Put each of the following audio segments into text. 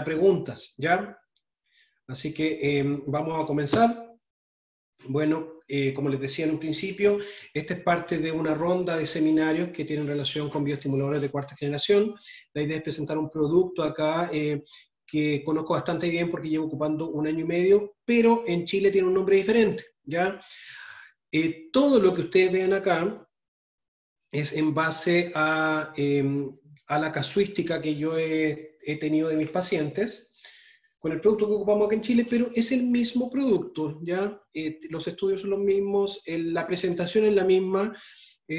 preguntas, ¿ya? Así que vamos a comenzar. Bueno, como les decía en un principio, esta es parte de una ronda de seminarios que tienen relación con bioestimuladores de cuarta generación. La idea es presentar un producto acá que conozco bastante bien porque llevo ocupando 1 año y medio, pero en Chile tiene un nombre diferente, ¿ya? Todo lo que ustedes vean acá es en base a la casuística que yo he tenido de mis pacientes, con el producto que ocupamos acá en Chile, pero es el mismo producto, ¿ya? Los estudios son los mismos, la presentación es la misma,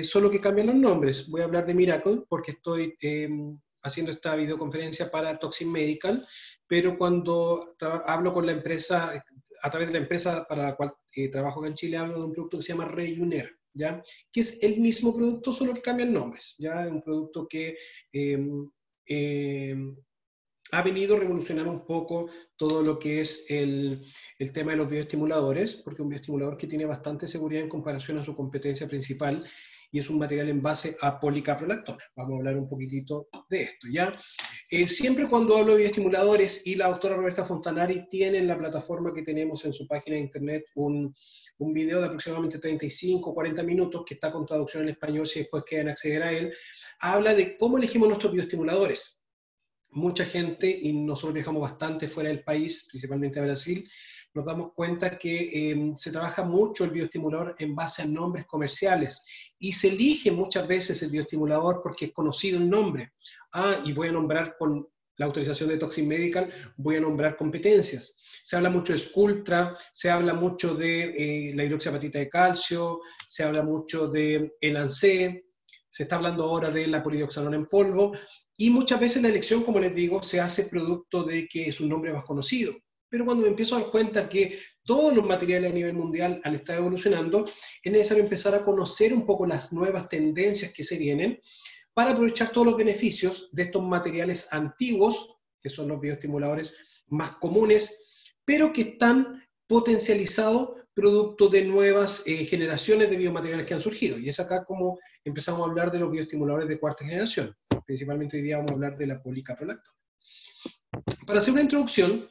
solo que cambian los nombres. Voy a hablar de Miracle porque estoy haciendo esta videoconferencia para Toxin Medical, pero cuando hablo con la empresa, a través de la empresa para la cual trabajo acá en Chile, hablo de un producto que se llama Reyuner, ¿ya? Que es el mismo producto, solo que cambian nombres, ¿ya? Es un producto que ha venido a revolucionar un poco todo lo que es el tema de los bioestimuladores, porque es un bioestimulador que tiene bastante seguridad en comparación a su competencia principal, y es un material en base a policaprolactona. Vamos a hablar un poquitito de esto, ¿ya? Siempre cuando hablo de bioestimuladores, y la doctora Roberta Fontanari tiene en la plataforma que tenemos en su página de internet un video de aproximadamente 35 o 40 minutos, que está con traducción en español, si después quieren acceder a él, habla de cómo elegimos nuestros bioestimuladores. Mucha gente, y nosotros viajamos bastante fuera del país, principalmente a Brasil, nos damos cuenta que se trabaja mucho el bioestimulador en base a nombres comerciales, y se elige muchas veces el bioestimulador porque es conocido el nombre. Y voy a nombrar con la autorización de Toxin Medical, voy a nombrar competencias. Se habla mucho de Sculptra, se habla mucho de la hidroxiapatita de calcio, se habla mucho de Enancé, se está hablando ahora de la polidioxanona en polvo, y muchas veces la elección, como les digo, se hace producto de que es un nombre más conocido. Pero cuando me empiezo a dar cuenta que todos los materiales a nivel mundial han estado evolucionando, es necesario empezar a conocer un poco las nuevas tendencias que se vienen para aprovechar todos los beneficios de estos materiales antiguos, que son los bioestimuladores más comunes, pero que están potencializados producto de nuevas generaciones de biomateriales que han surgido. Y es acá como empezamos a hablar de los bioestimuladores de cuarta generación. Principalmente hoy día vamos a hablar de la policaprolactona. Para hacer una introducción,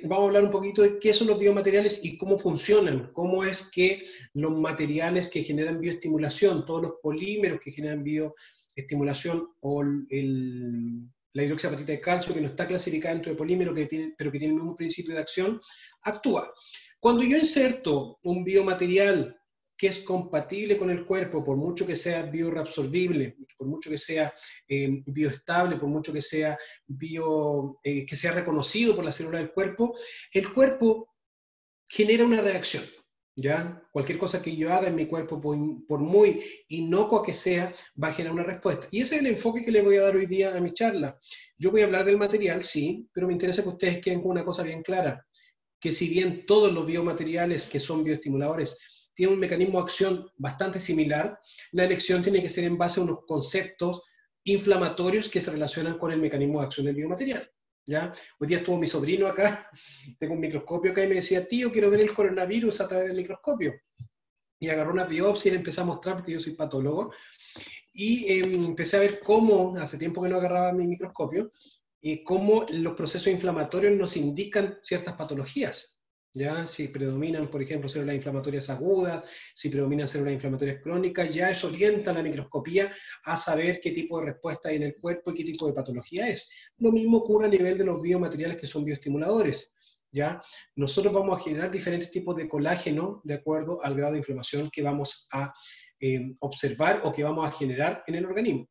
vamos a hablar un poquito de qué son los biomateriales y cómo funcionan, cómo es que los materiales que generan bioestimulación, todos los polímeros que generan bioestimulación, o la hidroxiapatita de calcio, que no está clasificada dentro de polímero, pero que tiene el mismo principio de acción, actúa. Cuando yo inserto un biomaterial que es compatible con el cuerpo, por mucho que sea bioreabsorbible, por mucho que sea bioestable, por mucho que sea que sea reconocido por la célula del cuerpo, el cuerpo genera una reacción, ¿ya? Cualquier cosa que yo haga en mi cuerpo, por muy inocua que sea, va a generar una respuesta. Y ese es el enfoque que le voy a dar hoy día a mi charla. Yo voy a hablar del material, sí, pero me interesa que ustedes queden con una cosa bien clara, que si bien todos los biomateriales que son bioestimuladores tienen un mecanismo de acción bastante similar, la elección tiene que ser en base a unos conceptos inflamatorios que se relacionan con el mecanismo de acción del biomaterial, ¿ya? Hoy día estuvo mi sobrino acá, tengo un microscopio acá, y me decía: tío, quiero ver el coronavirus a través del microscopio. Y agarró una biopsia y le empecé a mostrar, porque yo soy patólogo, y empecé a ver cómo, hace tiempo que no agarraba mi microscopio, cómo los procesos inflamatorios nos indican ciertas patologías, ¿ya? Si predominan, por ejemplo, células inflamatorias agudas, si predominan células inflamatorias crónicas, ya eso orienta a la microscopía a saber qué tipo de respuesta hay en el cuerpo y qué tipo de patología es. Lo mismo ocurre a nivel de los biomateriales que son bioestimuladores, ¿ya? Nosotros vamos a generar diferentes tipos de colágeno de acuerdo al grado de inflamación que vamos a observar o que vamos a generar en el organismo.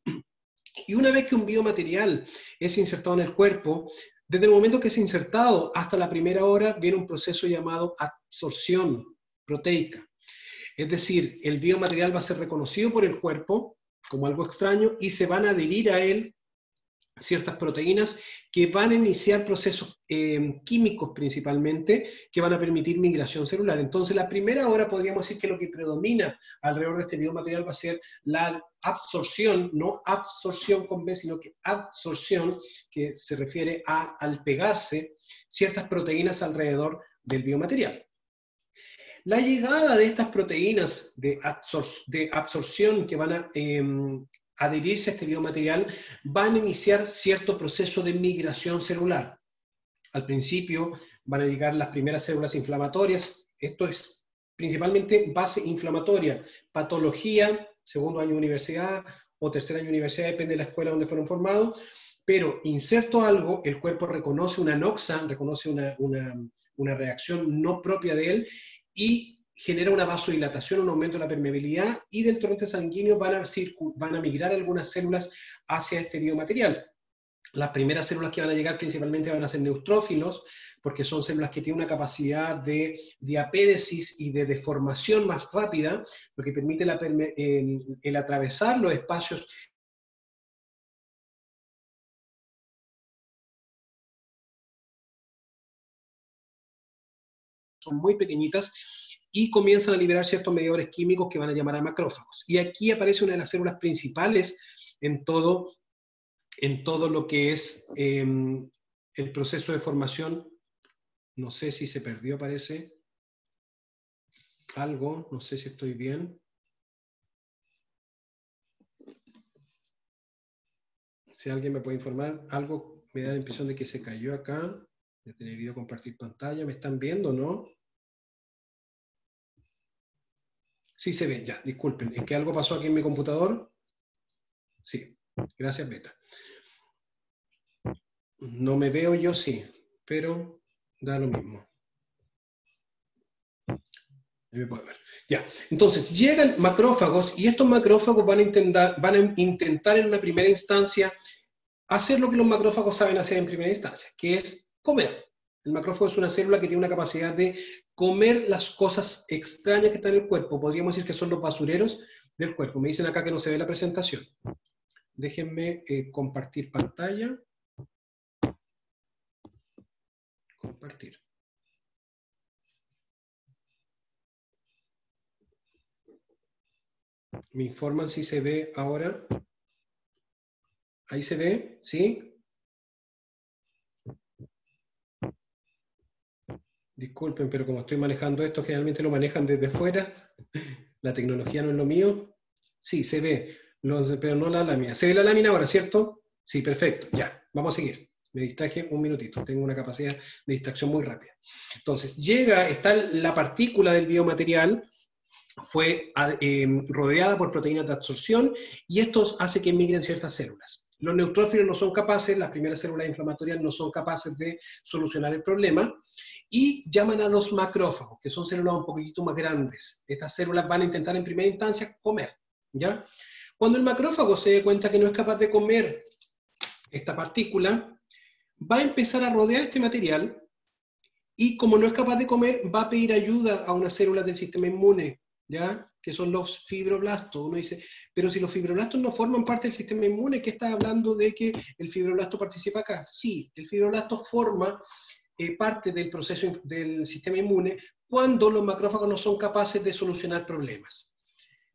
Y una vez que un biomaterial es insertado en el cuerpo, desde el momento que es insertado hasta la primera hora, viene un proceso llamado absorción proteica. Es decir, el biomaterial va a ser reconocido por el cuerpo como algo extraño, y se van a adherir a él ciertas proteínas que van a iniciar procesos químicos principalmente, que van a permitir migración celular. Entonces, la primera hora podríamos decir que lo que predomina alrededor de este biomaterial va a ser la absorción, no absorción con B, sino que absorción, que se refiere al pegarse ciertas proteínas alrededor del biomaterial. La llegada de estas proteínas de absorción que van adherirse a este biomaterial, van a iniciar cierto proceso de migración celular. Al principio van a llegar las primeras células inflamatorias. Esto es principalmente base inflamatoria, patología, segundo año de universidad o tercer año de universidad, depende de la escuela donde fueron formados, pero inserto algo, el cuerpo reconoce una noxa, reconoce una reacción no propia de él y genera una vasodilatación, un aumento de la permeabilidad, y del torrente sanguíneo van a migrar algunas células hacia este biomaterial. Las primeras células que van a llegar principalmente van a ser neutrófilos, porque son células que tienen una capacidad de diapédesis y de deformación más rápida, lo que permite el atravesar los espacios son muy pequeñitas y comienzan a liberar ciertos mediadores químicos que van a llamar a macrófagos. Y aquí aparece una de las células principales en todo lo que es el proceso de formación. No sé si se perdió, parece algo, no sé si estoy bien. Si alguien me puede informar, algo me da la impresión de que se cayó acá. Voy a tener video compartir pantalla, ¿me están viendo, no? Sí se ve, ya, disculpen, ¿es que algo pasó aquí en mi computador? Sí, gracias, Beta. No me veo yo, sí, pero da lo mismo. Ahí me puede ver. Ya, entonces llegan macrófagos y estos macrófagos van a intentar en una primera instancia hacer lo que los macrófagos saben hacer en primera instancia, que es comer. El macrófago es una célula que tiene una capacidad de comer las cosas extrañas que están en el cuerpo. Podríamos decir que son los basureros del cuerpo. Me dicen acá que no se ve la presentación. Déjenme compartir pantalla. Compartir. ¿Me informan si se ve ahora? ¿Ahí se ve? ¿Sí? Disculpen, pero como estoy manejando esto, generalmente lo manejan desde fuera. La tecnología no es lo mío. Sí, se ve, pero no la lámina. ¿Se ve la lámina ahora, cierto? Sí, perfecto. Ya, vamos a seguir. Me distraje un minutito. Tengo una capacidad de distracción muy rápida. Entonces, está la partícula del biomaterial, fue rodeada por proteínas de absorción y esto hace que migren ciertas células. Los neutrófilos no son capaces, las primeras células inflamatorias no son capaces de solucionar el problema y llaman a los macrófagos, que son células un poquitito más grandes. Estas células van a intentar en primera instancia comer, ¿ya? Cuando el macrófago se dé cuenta que no es capaz de comer esta partícula, va a empezar a rodear este material y como no es capaz de comer, va a pedir ayuda a unas células del sistema inmune, ¿ya? Que son los fibroblastos. Uno dice, pero si los fibroblastos no forman parte del sistema inmune, ¿qué está hablando de que el fibroblasto participa acá? Sí, el fibroblasto forma parte del proceso del sistema inmune cuando los macrófagos no son capaces de solucionar problemas.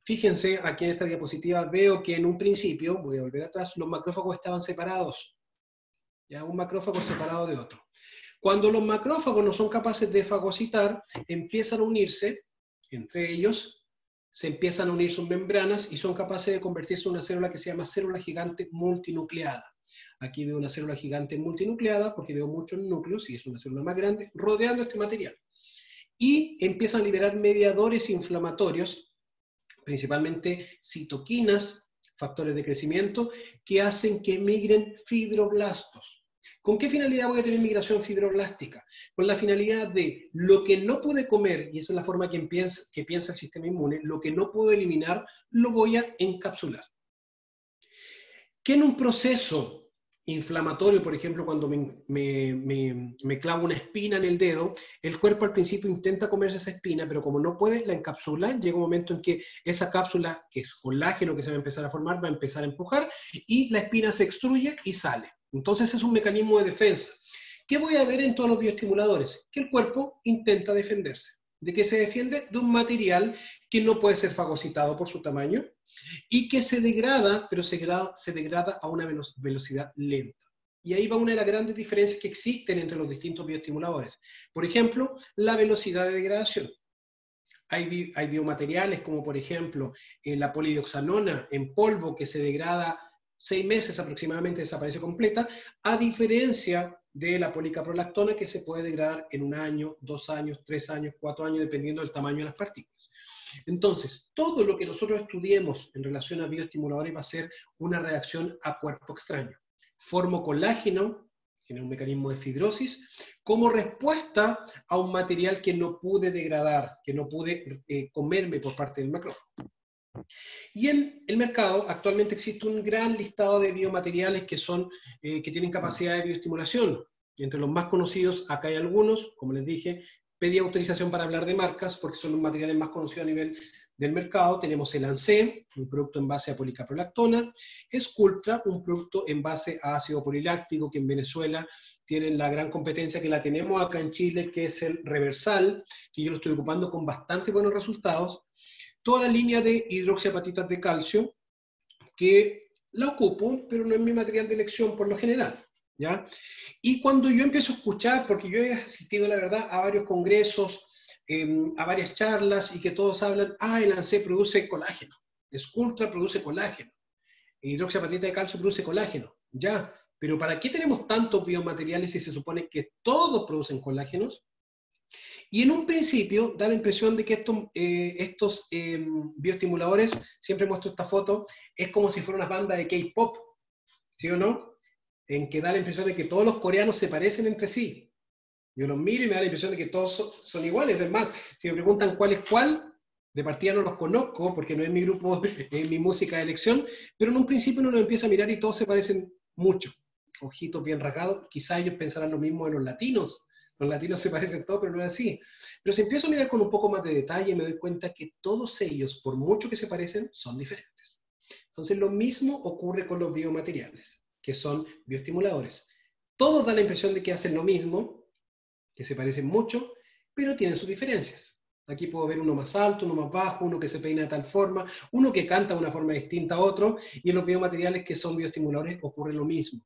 Fíjense, aquí en esta diapositiva veo que en un principio, voy a volver atrás, los macrófagos estaban separados. Ya, un macrófago separado de otro. Cuando los macrófagos no son capaces de fagocitar, empiezan a unirse entre ellos, se empiezan a unir sus membranas y son capaces de convertirse en una célula que se llama célula gigante multinucleada. Aquí veo una célula gigante multinucleada porque veo muchos núcleos y es una célula más grande rodeando este material. Y empiezan a liberar mediadores inflamatorios, principalmente citoquinas, factores de crecimiento, que hacen que migren fibroblastos. ¿Con qué finalidad voy a tener migración fibroblástica? Con la finalidad de lo que no pude comer, y esa es la forma que piensa el sistema inmune, lo que no puedo eliminar, lo voy a encapsular. Que en un proceso inflamatorio, por ejemplo, cuando me clavo una espina en el dedo, el cuerpo al principio intenta comerse esa espina, pero como no puede, la encapsula. Llega un momento en que esa cápsula, que es colágeno que se va a empezar a formar, va a empezar a empujar y la espina se extruye y sale. Entonces es un mecanismo de defensa. ¿Qué voy a ver en todos los bioestimuladores? Que el cuerpo intenta defenderse. ¿De qué se defiende? De un material que no puede ser fagocitado por su tamaño y que se degrada, pero se degrada a una velocidad lenta. Y ahí va una de las grandes diferencias que existen entre los distintos bioestimuladores. Por ejemplo, la velocidad de degradación. Hay biomateriales como por ejemplo la polidioxanona en polvo que se degrada 6 meses aproximadamente, desaparece completa, a diferencia de la policaprolactona que se puede degradar en 1 año, 2 años, 3 años, 4 años, dependiendo del tamaño de las partículas. Entonces, todo lo que nosotros estudiemos en relación a bioestimuladores va a ser una reacción a cuerpo extraño. Formo colágeno, genera un mecanismo de fibrosis, como respuesta a un material que no pude degradar, que no pude comerme por parte del macrófago. Y en el mercado actualmente existe un gran listado de biomateriales que tienen capacidad de bioestimulación. Y entre los más conocidos, acá hay algunos, como les dije, pedí autorización para hablar de marcas porque son los materiales más conocidos a nivel del mercado. Tenemos el ANSE, un producto en base a policaprolactona, Sculptra, un producto en base a ácido poliláctico, que en Venezuela tienen la gran competencia que la tenemos acá en Chile, que es el Reversal, que yo lo estoy ocupando con bastante buenos resultados. Toda la línea de hidroxiapatitas de calcio, que la ocupo, pero no es mi material de elección por lo general, ¿ya? Y cuando yo empiezo a escuchar, porque yo he asistido, la verdad, a varios congresos, a varias charlas, y que todos hablan, el ANSE produce colágeno, Sculptra produce colágeno, hidroxiapatita de calcio produce colágeno, ya, pero ¿para qué tenemos tantos biomateriales si se supone que todos producen colágenos? Y en un principio da la impresión de que estos bioestimuladores, siempre muestro esta foto, es como si fuera una banda de K-pop, ¿sí o no? En que da la impresión de que todos los coreanos se parecen entre sí. Yo los miro y me da la impresión de que todos son iguales. Es más, si me preguntan cuál es cuál, de partida no los conozco porque no es mi grupo, es mi música de elección, pero en un principio uno los empieza a mirar y todos se parecen mucho. Ojitos bien rasgados, quizá ellos pensarán lo mismo de los latinos. Los latinos se parecen todos, pero no es así. Pero si empiezo a mirar con un poco más de detalle, me doy cuenta que todos ellos, por mucho que se parecen, son diferentes. Entonces, lo mismo ocurre con los biomateriales, que son bioestimuladores. Todos dan la impresión de que hacen lo mismo, que se parecen mucho, pero tienen sus diferencias. Aquí puedo ver uno más alto, uno más bajo, uno que se peina de tal forma, uno que canta de una forma distinta a otro, y en los biomateriales que son bioestimuladores ocurre lo mismo.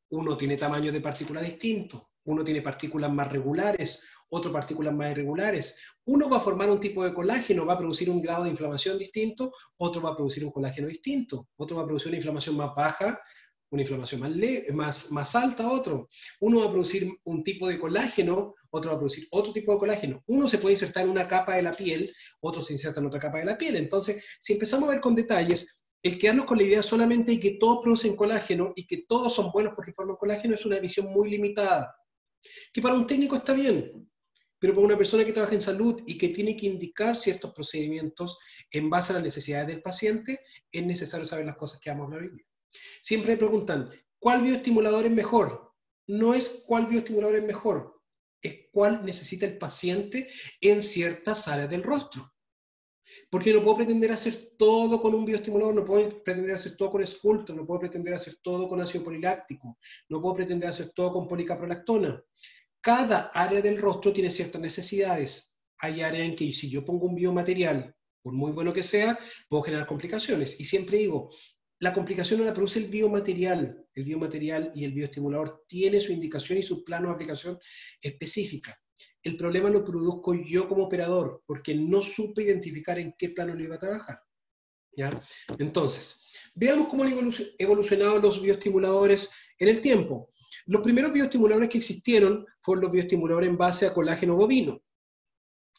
Uno tiene tamaños de partículas distintos, uno tiene partículas más regulares, otro partículas más irregulares. Uno va a formar un tipo de colágeno, va a producir un grado de inflamación distinto, otro va a producir un colágeno distinto, otro va a producir una inflamación más baja, una inflamación más alta, otro. Uno va a producir un tipo de colágeno, otro va a producir otro tipo de colágeno. Uno se puede insertar en una capa de la piel, otro se inserta en otra capa de la piel. Entonces, si empezamos a ver con detalles, el quedarnos con la idea solamente de que todos producen colágeno y que todos son buenos porque forman colágeno es una visión muy limitada. Que para un técnico está bien, pero para una persona que trabaja en salud y que tiene que indicar ciertos procedimientos en base a las necesidades del paciente, es necesario saber las cosas que vamos a hablar hoy día. Siempre me preguntan, ¿cuál bioestimulador es mejor? No es cuál bioestimulador es mejor, es cuál necesita el paciente en ciertas áreas del rostro. Porque no puedo pretender hacer todo con un bioestimulador, no puedo pretender hacer todo con Sculptra, no puedo pretender hacer todo con ácido poliláctico, no puedo pretender hacer todo con policaprolactona. Cada área del rostro tiene ciertas necesidades. Hay áreas en que si yo pongo un biomaterial, por muy bueno que sea, puedo generar complicaciones. Y siempre digo, la complicación no la produce el biomaterial y el bioestimulador tiene su indicación y su plano de aplicación específica. El problema lo produzco yo como operador, porque no supe identificar en qué plano lo iba a trabajar. ¿Ya? Entonces, veamos cómo han evolucionado los bioestimuladores en el tiempo. Los primeros bioestimuladores que existieron fueron los bioestimuladores en base a colágeno bovino.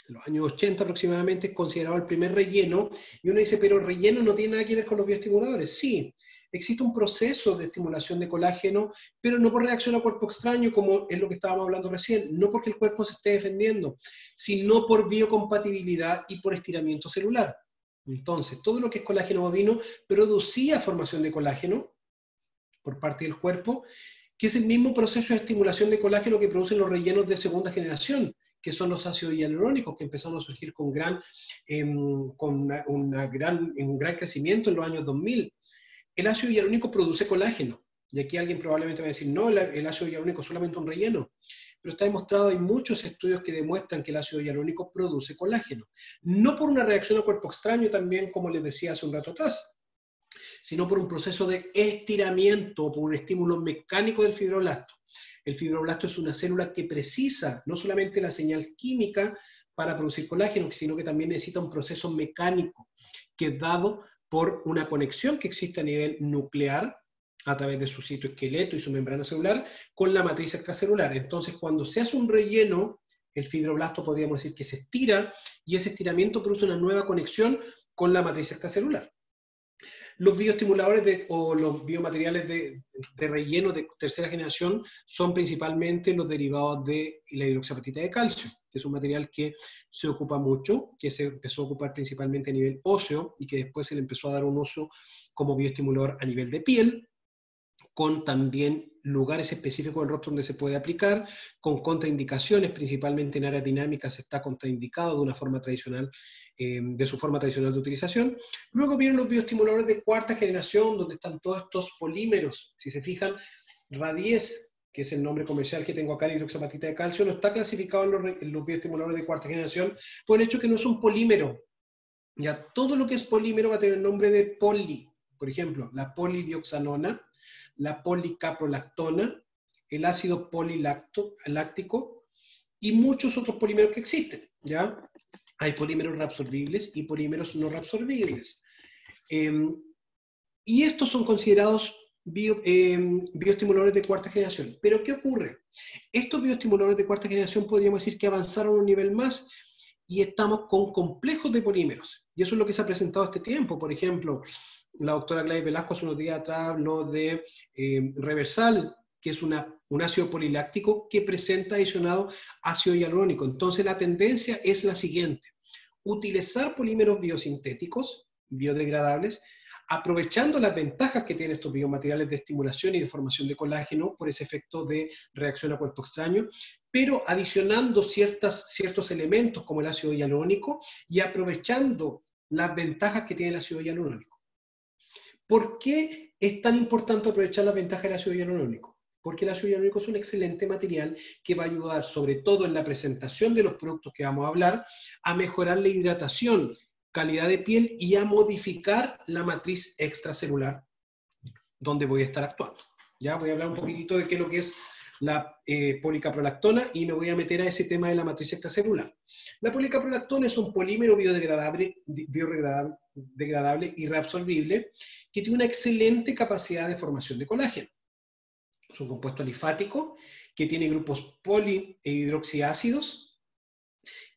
En los años 80 aproximadamente es considerado el primer relleno, y uno dice, pero el relleno no tiene nada que ver con los bioestimuladores. Sí, existe un proceso de estimulación de colágeno, pero no por reacción a cuerpo extraño, como es lo que estábamos hablando recién, no porque el cuerpo se esté defendiendo, sino por biocompatibilidad y por estiramiento celular. Entonces, todo lo que es colágeno bovino producía formación de colágeno por parte del cuerpo, que es el mismo proceso de estimulación de colágeno que producen los rellenos de segunda generación, que son los ácidos hialurónicos, que empezaron a surgir con un gran crecimiento en los años 2000. El ácido hialurónico produce colágeno, y aquí alguien probablemente va a decir, no, el ácido hialurónico es solamente un relleno, pero está demostrado, hay muchos estudios que demuestran que el ácido hialurónico produce colágeno, no por una reacción a cuerpo extraño también, como les decía hace un rato atrás, sino por un proceso de estiramiento, por un estímulo mecánico del fibroblasto. El fibroblasto es una célula que precisa no solamente la señal química para producir colágeno, sino que también necesita un proceso mecánico que es dado por una conexión que existe a nivel nuclear a través de su citoesqueleto y su membrana celular con la matriz extracelular. Entonces, cuando se hace un relleno, el fibroblasto podríamos decir que se estira y ese estiramiento produce una nueva conexión con la matriz extracelular. Los bioestimuladores o los biomateriales de relleno de tercera generación son principalmente los derivados de la hidroxiapatita de calcio, que es un material que se ocupa mucho, que se empezó a ocupar principalmente a nivel óseo y que después se le empezó a dar un uso como bioestimulador a nivel de piel, con también lugares específicos del rostro donde se puede aplicar, con contraindicaciones, principalmente en áreas dinámicas está contraindicado de una forma tradicional, de su forma tradicional de utilización. Luego vienen los bioestimuladores de cuarta generación, donde están todos estos polímeros. Si se fijan, Radies, que es el nombre comercial que tengo acá en hidroxiapatita de calcio, no está clasificado en los bioestimuladores de cuarta generación por el hecho que no es un polímero. Ya todo lo que es polímero va a tener el nombre de poli. Por ejemplo, la polidioxanona, la policaprolactona, el ácido poliláctico y muchos otros polímeros que existen, ¿ya? Hay polímeros reabsorbibles y polímeros no reabsorbibles. Y estos son considerados bioestimuladores de cuarta generación. Pero ¿qué ocurre? Estos bioestimuladores de cuarta generación podríamos decir que avanzaron un nivel más y estamos con complejos de polímeros. Y eso es lo que se ha presentado este tiempo. Por ejemplo, la doctora Gladys Velasco hace unos días atrás habló de Reversal, que es un ácido poliláctico que presenta adicionado ácido hialurónico. Entonces la tendencia es la siguiente: utilizar polímeros biosintéticos, biodegradables, aprovechando las ventajas que tienen estos biomateriales de estimulación y de formación de colágeno por ese efecto de reacción a cuerpo extraño, pero adicionando ciertos elementos como el ácido hialurónico y aprovechando las ventajas que tiene el ácido hialurónico. ¿Por qué es tan importante aprovechar las ventajas del ácido hialurónico? Porque el ácido hialurónico es un excelente material que va a ayudar, sobre todo en la presentación de los productos que vamos a hablar, a mejorar la hidratación, calidad de piel y a modificar la matriz extracelular donde voy a estar actuando. Ya voy a hablar un poquitito de qué es lo que es la policaprolactona y me voy a meter a ese tema de la matriz extracelular. La policaprolactona es un polímero biodegradable y reabsorbible que tiene una excelente capacidad de formación de colágeno. Es un compuesto alifático que tiene grupos poli e hidroxiácidos,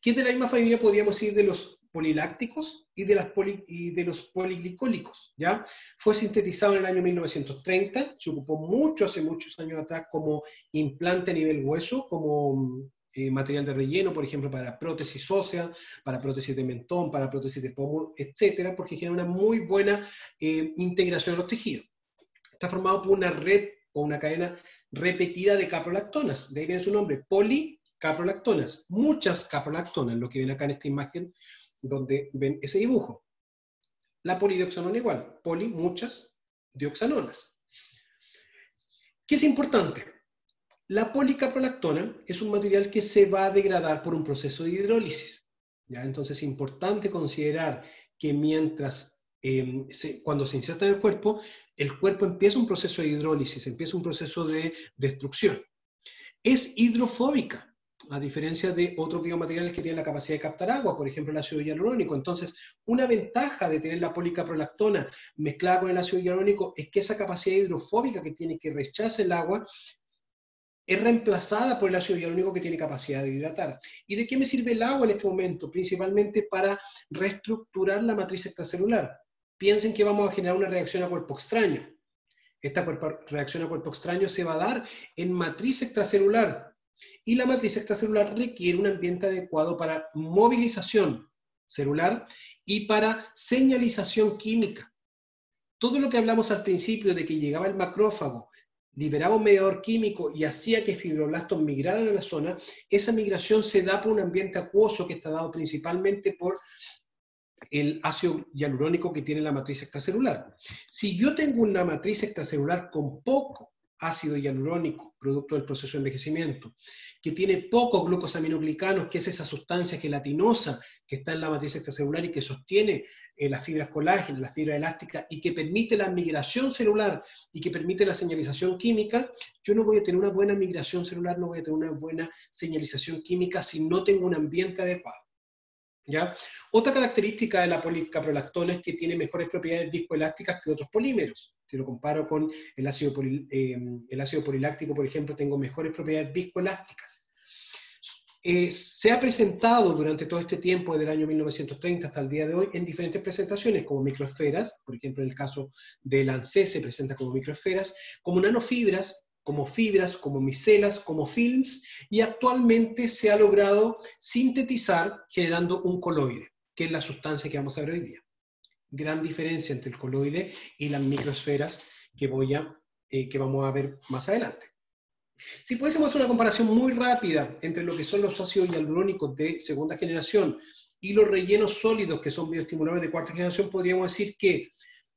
que es de la misma familia, podríamos decir, de los polilácticos y de los poliglicólicos, ¿ya? Fue sintetizado en el año 1930, se ocupó mucho, hace muchos años atrás, como implante a nivel hueso, como material de relleno, por ejemplo, para prótesis ósea, para prótesis de mentón, para prótesis de pómulo, etcétera, porque genera una muy buena integración de los tejidos. Está formado por una red o una cadena repetida de caprolactonas, de ahí viene su nombre, policaprolactonas, muchas caprolactonas, lo que ven acá en esta imagen, donde ven ese dibujo. La polidioxanona igual, poli, muchas, dioxanonas. ¿Qué es importante? La policaprolactona es un material que se va a degradar por un proceso de hidrólisis, ¿ya? Entonces es importante considerar que mientras, cuando se inserta en el cuerpo empieza un proceso de hidrólisis, empieza un proceso de destrucción. Es hidrofóbica, a diferencia de otros biomateriales que tienen la capacidad de captar agua, por ejemplo el ácido hialurónico. Entonces, una ventaja de tener la policaprolactona mezclada con el ácido hialurónico es que esa capacidad hidrofóbica que tiene, que rechaza el agua, es reemplazada por el ácido hialurónico que tiene capacidad de hidratar. ¿Y de qué me sirve el agua en este momento? Principalmente para reestructurar la matriz extracelular. Piensen que vamos a generar una reacción a cuerpo extraño. Esta reacción a cuerpo extraño se va a dar en matriz extracelular. Y la matriz extracelular requiere un ambiente adecuado para movilización celular y para señalización química. Todo lo que hablamos al principio de que llegaba el macrófago, liberaba un mediador químico y hacía que fibroblastos migraran a la zona, esa migración se da por un ambiente acuoso que está dado principalmente por el ácido hialurónico que tiene la matriz extracelular. Si yo tengo una matriz extracelular con poco ácido hialurónico, producto del proceso de envejecimiento, que tiene pocos glucosaminoglicanos, que es esa sustancia gelatinosa que está en la matriz extracelular y que sostiene las fibras colágenas, las fibras elásticas, y que permite la migración celular y que permite la señalización química, yo no voy a tener una buena migración celular, no voy a tener una buena señalización química si no tengo un ambiente adecuado. ¿Ya? Otra característica de la policaprolactona es que tiene mejores propiedades viscoelásticas que otros polímeros. Si lo comparo con el ácido poliláctico, por ejemplo, tengo mejores propiedades viscoelásticas. Se ha presentado durante todo este tiempo, desde el año 1930 hasta el día de hoy, en diferentes presentaciones, como microesferas, por ejemplo, en el caso del ANSES se presenta como microesferas, como nanofibras, como micelas, como films, y actualmente se ha logrado sintetizar generando un coloide, que es la sustancia que vamos a ver hoy día. Gran diferencia entre el coloide y las microesferas que vamos a ver más adelante. Si pudiésemos hacer una comparación muy rápida entre lo que son los ácidos hialurónicos de segunda generación y los rellenos sólidos que son bioestimuladores de cuarta generación, podríamos decir que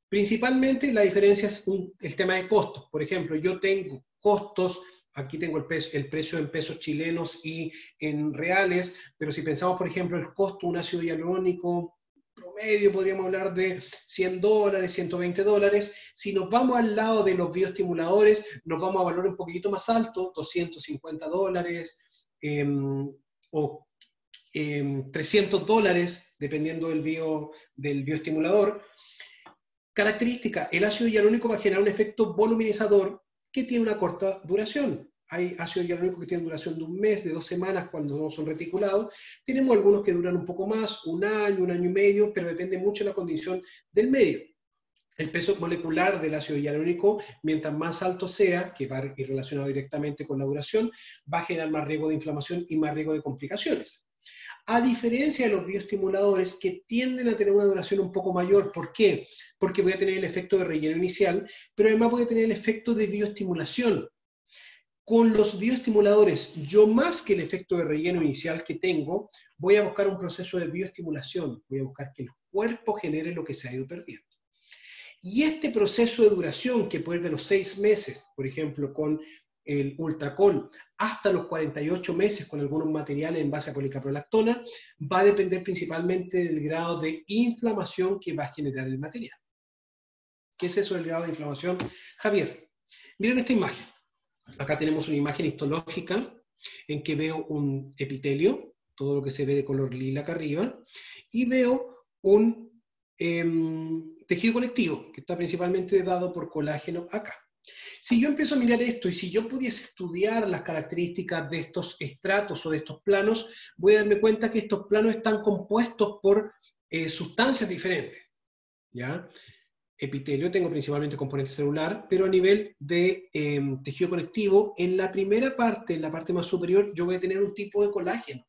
principalmente la diferencia es el tema de costos. Por ejemplo, yo tengo costos, aquí tengo el precio en pesos chilenos y en reales, pero si pensamos, por ejemplo, el costo de un ácido hialurónico promedio, podríamos hablar de $100, $120. Si nos vamos al lado de los bioestimuladores, nos vamos a valor un poquitito más alto, $250 o $300, dependiendo del bioestimulador. Característica, el ácido hialurónico va a generar un efecto voluminizador que tiene una corta duración. Hay ácidos hialurónicos que tienen duración de un mes, de 2 semanas cuando no son reticulados. Tenemos algunos que duran un poco más, un año y medio, pero depende mucho de la condición del medio. El peso molecular del ácido hialurónico, mientras más alto sea, que va a ir relacionado directamente con la duración, va a generar más riesgo de inflamación y más riesgo de complicaciones. A diferencia de los bioestimuladores que tienden a tener una duración un poco mayor. ¿Por qué? Porque voy a tener el efecto de relleno inicial, pero además voy a tener el efecto de bioestimulación. Con los bioestimuladores, yo más que el efecto de relleno inicial que tengo, voy a buscar un proceso de bioestimulación. Voy a buscar que el cuerpo genere lo que se ha ido perdiendo. Y este proceso de duración, que puede ir de los 6 meses, por ejemplo, con el Ultracol, hasta los 48 meses con algunos materiales en base a policaprolactona, va a depender principalmente del grado de inflamación que va a generar el material. ¿Qué es eso del grado de inflamación? Javier, miren esta imagen. Acá tenemos una imagen histológica en que veo un epitelio, todo lo que se ve de color lila acá arriba, y veo un tejido conectivo, que está principalmente dado por colágeno acá. Si yo empiezo a mirar esto y si yo pudiese estudiar las características de estos estratos o de estos planos, voy a darme cuenta que estos planos están compuestos por sustancias diferentes, ¿ya? Epitelio, tengo principalmente componente celular, pero a nivel de tejido conectivo, en la primera parte, en la parte más superior, yo voy a tener un tipo de colágeno,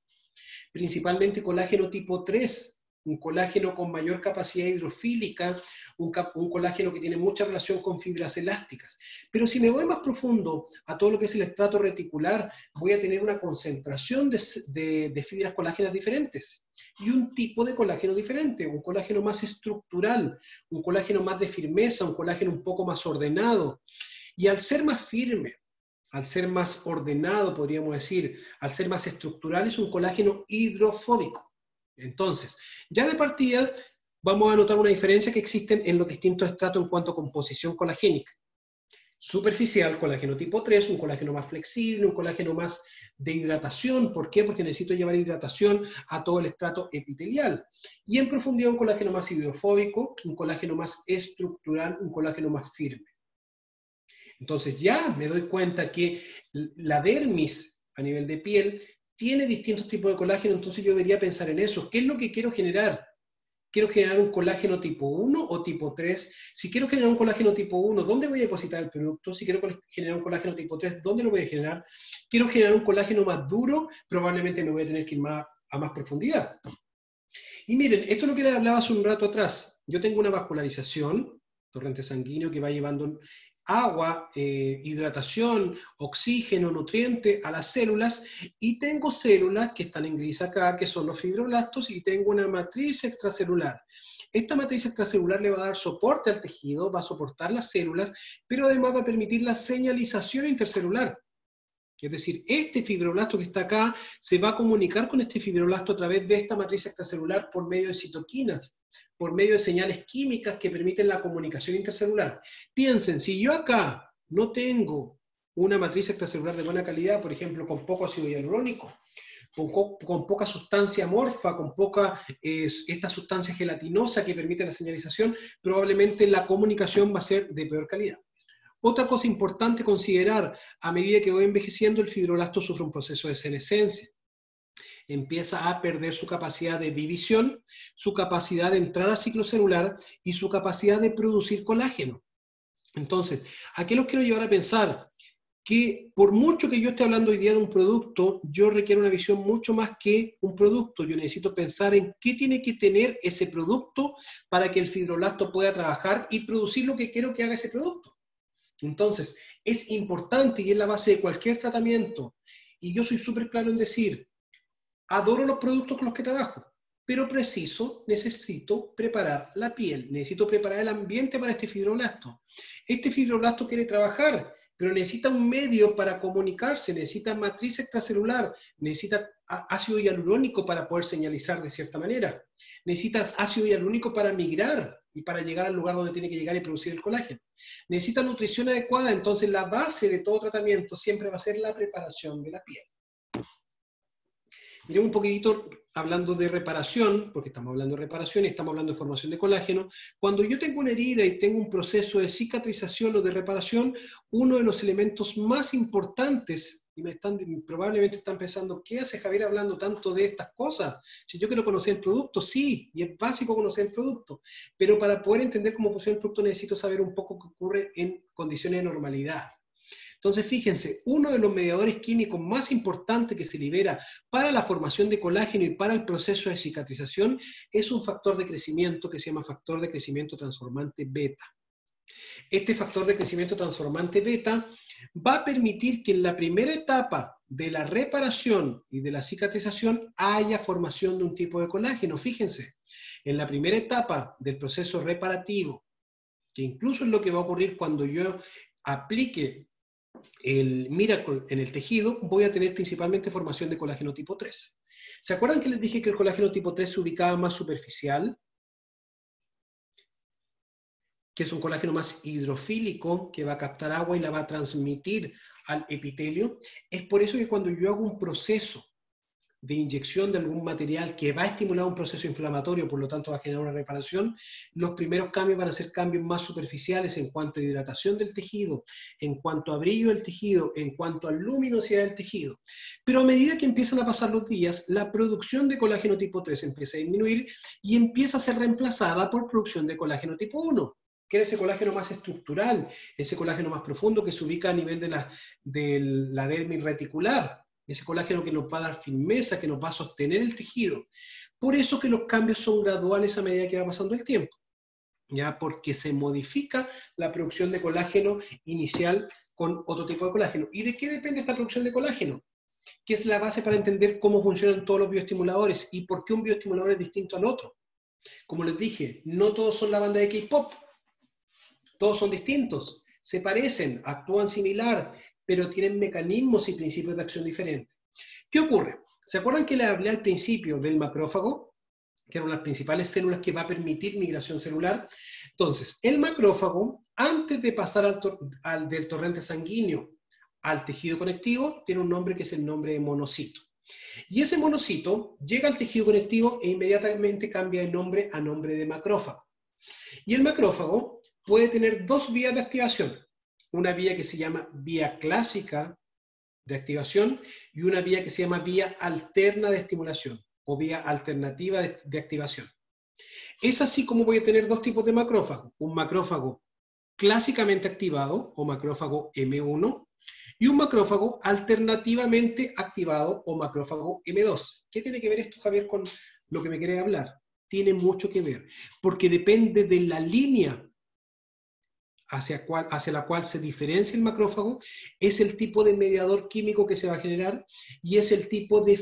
principalmente colágeno tipo 3, un colágeno con mayor capacidad hidrofílica, un colágeno que tiene mucha relación con fibras elásticas. Pero si me voy más profundo a todo lo que es el estrato reticular, voy a tener una concentración de fibras colágenas diferentes y un tipo de colágeno diferente, un colágeno más estructural, un colágeno más de firmeza, un colágeno un poco más ordenado. Y al ser más firme, al ser más ordenado, podríamos decir, al ser más estructural, es un colágeno hidrofóbico. Entonces, ya de partida, vamos a notar una diferencia que existen en los distintos estratos en cuanto a composición colagénica. Superficial, colágeno tipo 3, un colágeno más flexible, un colágeno más de hidratación. ¿Por qué? Porque necesito llevar hidratación a todo el estrato epitelial. Y en profundidad, un colágeno más hidrofóbico, un colágeno más estructural, un colágeno más firme. Entonces ya me doy cuenta que la dermis a nivel de piel tiene distintos tipos de colágeno, entonces yo debería pensar en eso. ¿Qué es lo que quiero generar? ¿Quiero generar un colágeno tipo 1 o tipo 3? Si quiero generar un colágeno tipo 1, ¿dónde voy a depositar el producto? Si quiero generar un colágeno tipo 3, ¿dónde lo voy a generar? Quiero generar un colágeno más duro, probablemente me voy a tener que ir a más profundidad. Y miren, esto es lo que les hablaba hace un rato atrás. Yo tengo una vascularización, torrente sanguíneo que va llevando agua, hidratación, oxígeno, nutriente a las células, y tengo células que están en gris acá, que son los fibroblastos, y tengo una matriz extracelular. Esta matriz extracelular le va a dar soporte al tejido, va a soportar las células, pero además va a permitir la señalización intercelular. Es decir, este fibroblasto que está acá se va a comunicar con este fibroblasto a través de esta matriz extracelular por medio de citoquinas, por medio de señales químicas que permiten la comunicación intercelular. Piensen, si yo acá no tengo una matriz extracelular de buena calidad, por ejemplo, con poco ácido hialurónico, con poca sustancia amorfa, con poca esta sustancia gelatinosa que permite la señalización, probablemente la comunicación va a ser de peor calidad. Otra cosa importante considerar, a medida que voy envejeciendo, el fibroblasto sufre un proceso de senescencia. Empieza a perder su capacidad de división, su capacidad de entrar al ciclo celular y su capacidad de producir colágeno. Entonces, ¿a qué los quiero llevar a pensar? Que por mucho que yo esté hablando hoy día de un producto, yo requiero una visión mucho más que un producto. Yo necesito pensar en qué tiene que tener ese producto para que el fibroblasto pueda trabajar y producir lo que quiero que haga ese producto. Entonces, es importante y es la base de cualquier tratamiento. Y yo soy súper claro en decir, adoro los productos con los que trabajo, pero necesito preparar la piel, necesito preparar el ambiente para este fibroblasto. Este fibroblasto quiere trabajar, pero necesita un medio para comunicarse, necesita matriz extracelular, necesita ácido hialurónico para poder señalizar de cierta manera, necesitas ácido hialurónico para migrar y para llegar al lugar donde tiene que llegar y producir el colágeno. Necesita nutrición adecuada, entonces la base de todo tratamiento siempre va a ser la preparación de la piel. Miremos un poquitito hablando de reparación, porque estamos hablando de reparación y estamos hablando de formación de colágeno. Cuando yo tengo una herida y tengo un proceso de cicatrización o de reparación, uno de los elementos más importantes, y probablemente están pensando, ¿qué hace Javier hablando tanto de estas cosas? Si yo quiero conocer el producto, sí, y es básico conocer el producto, pero para poder entender cómo funciona el producto necesito saber un poco qué ocurre en condiciones de normalidad. Entonces, fíjense, uno de los mediadores químicos más importantes que se libera para la formación de colágeno y para el proceso de cicatrización es un factor de crecimiento que se llama factor de crecimiento transformante beta. Este factor de crecimiento transformante beta va a permitir que en la primera etapa de la reparación y de la cicatrización haya formación de un tipo de colágeno. Fíjense, en la primera etapa del proceso reparativo, que incluso es lo que va a ocurrir cuando yo aplique el Miracle en el tejido, voy a tener principalmente formación de colágeno tipo 3. ¿Se acuerdan que les dije que el colágeno tipo 3 se ubicaba más superficial? Que es un colágeno más hidrofílico, que va a captar agua y la va a transmitir al epitelio. Es por eso que cuando yo hago un proceso de inyección de algún material que va a estimular un proceso inflamatorio, por lo tanto va a generar una reparación, los primeros cambios van a ser cambios más superficiales en cuanto a hidratación del tejido, en cuanto a brillo del tejido, en cuanto a luminosidad del tejido. Pero a medida que empiezan a pasar los días, la producción de colágeno tipo 3 empieza a disminuir y empieza a ser reemplazada por producción de colágeno tipo 1, que es ese colágeno más estructural, ese colágeno más profundo que se ubica a nivel de la dermis reticular, ese colágeno que nos va a dar firmeza, que nos va a sostener el tejido. Por eso que los cambios son graduales a medida que va pasando el tiempo, ¿ya? Porque se modifica la producción de colágeno inicial con otro tipo de colágeno. ¿Y de qué depende esta producción de colágeno? Que es la base para entender cómo funcionan todos los bioestimuladores y por qué un bioestimulador es distinto al otro. Como les dije, no todos son la banda de K-pop, todos son distintos, se parecen, actúan similar, pero tienen mecanismos y principios de acción diferentes. ¿Qué ocurre? ¿Se acuerdan que les hablé al principio del macrófago? Que eran las principales células que va a permitir migración celular. Entonces, el macrófago, antes de pasar del torrente sanguíneo al tejido conectivo, tiene un nombre que es el nombre de monocito. Y ese monocito llega al tejido conectivo e inmediatamente cambia de nombre a nombre de macrófago. Y el macrófago puede tener dos vías de activación. Una vía que se llama vía clásica de activación y una vía que se llama vía alterna de estimulación o vía alternativa de activación. Es así como voy a tener dos tipos de macrófago. Un macrófago clásicamente activado o macrófago M1 y un macrófago alternativamente activado o macrófago M2. ¿Qué tiene que ver esto, Javier, con lo que me quiere hablar? Tiene mucho que ver, porque depende de la línea hacia la cual se diferencia el macrófago, es el tipo de mediador químico que se va a generar y es el tipo de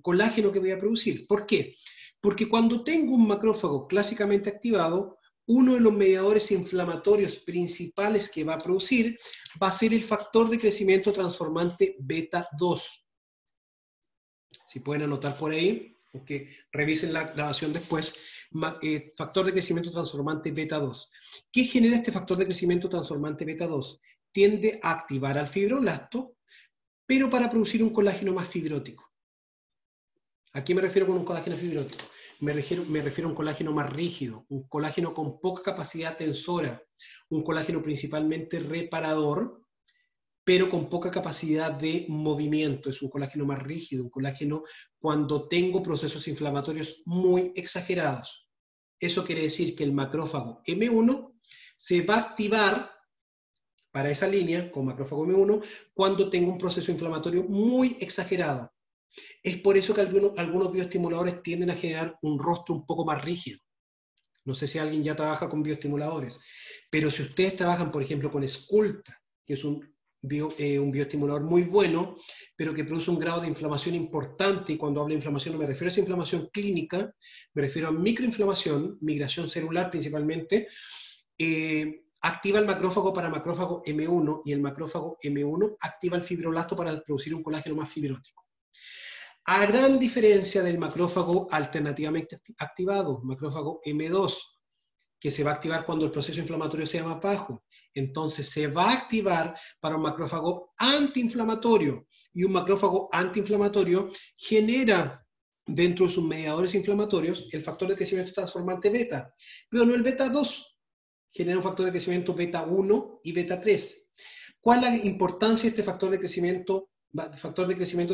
colágeno que voy a producir. ¿Por qué? Porque cuando tengo un macrófago clásicamente activado, uno de los mediadores inflamatorios principales que va a producir va a ser el factor de crecimiento transformante beta 2. Si pueden anotar por ahí, porque revisen la grabación después, factor de crecimiento transformante beta 2. ¿Qué genera este factor de crecimiento transformante beta 2? Tiende a activar al fibroblasto, pero para producir un colágeno más fibrótico. ¿A qué me refiero con un colágeno fibrótico? Me refiero a un colágeno más rígido, un colágeno con poca capacidad tensora, un colágeno principalmente reparador, pero con poca capacidad de movimiento. Es un colágeno más rígido, un colágeno cuando tengo procesos inflamatorios muy exagerados. Eso quiere decir que el macrófago M1 se va a activar para esa línea, con macrófago M1, cuando tengo un proceso inflamatorio muy exagerado. Es por eso que algunos bioestimuladores tienden a generar un rostro un poco más rígido. No sé si alguien ya trabaja con bioestimuladores, pero si ustedes trabajan, por ejemplo, con Sculptra, que es un bioestimulador muy bueno, pero que produce un grado de inflamación importante, y cuando hablo de inflamación no me refiero a esa inflamación clínica, me refiero a microinflamación, migración celular principalmente, activa el macrófago para macrófago M1, y el macrófago M1 activa el fibroblasto para producir un colágeno más fibrótico. A gran diferencia del macrófago alternativamente activado, macrófago M2, que se va a activar cuando el proceso inflamatorio sea más bajo. Entonces se va a activar para un macrófago antiinflamatorio, y un macrófago antiinflamatorio genera dentro de sus mediadores inflamatorios el factor de crecimiento transformante beta, pero no el beta 2, genera un factor de crecimiento beta 1 y beta 3. ¿Cuál es la importancia de este factor de crecimiento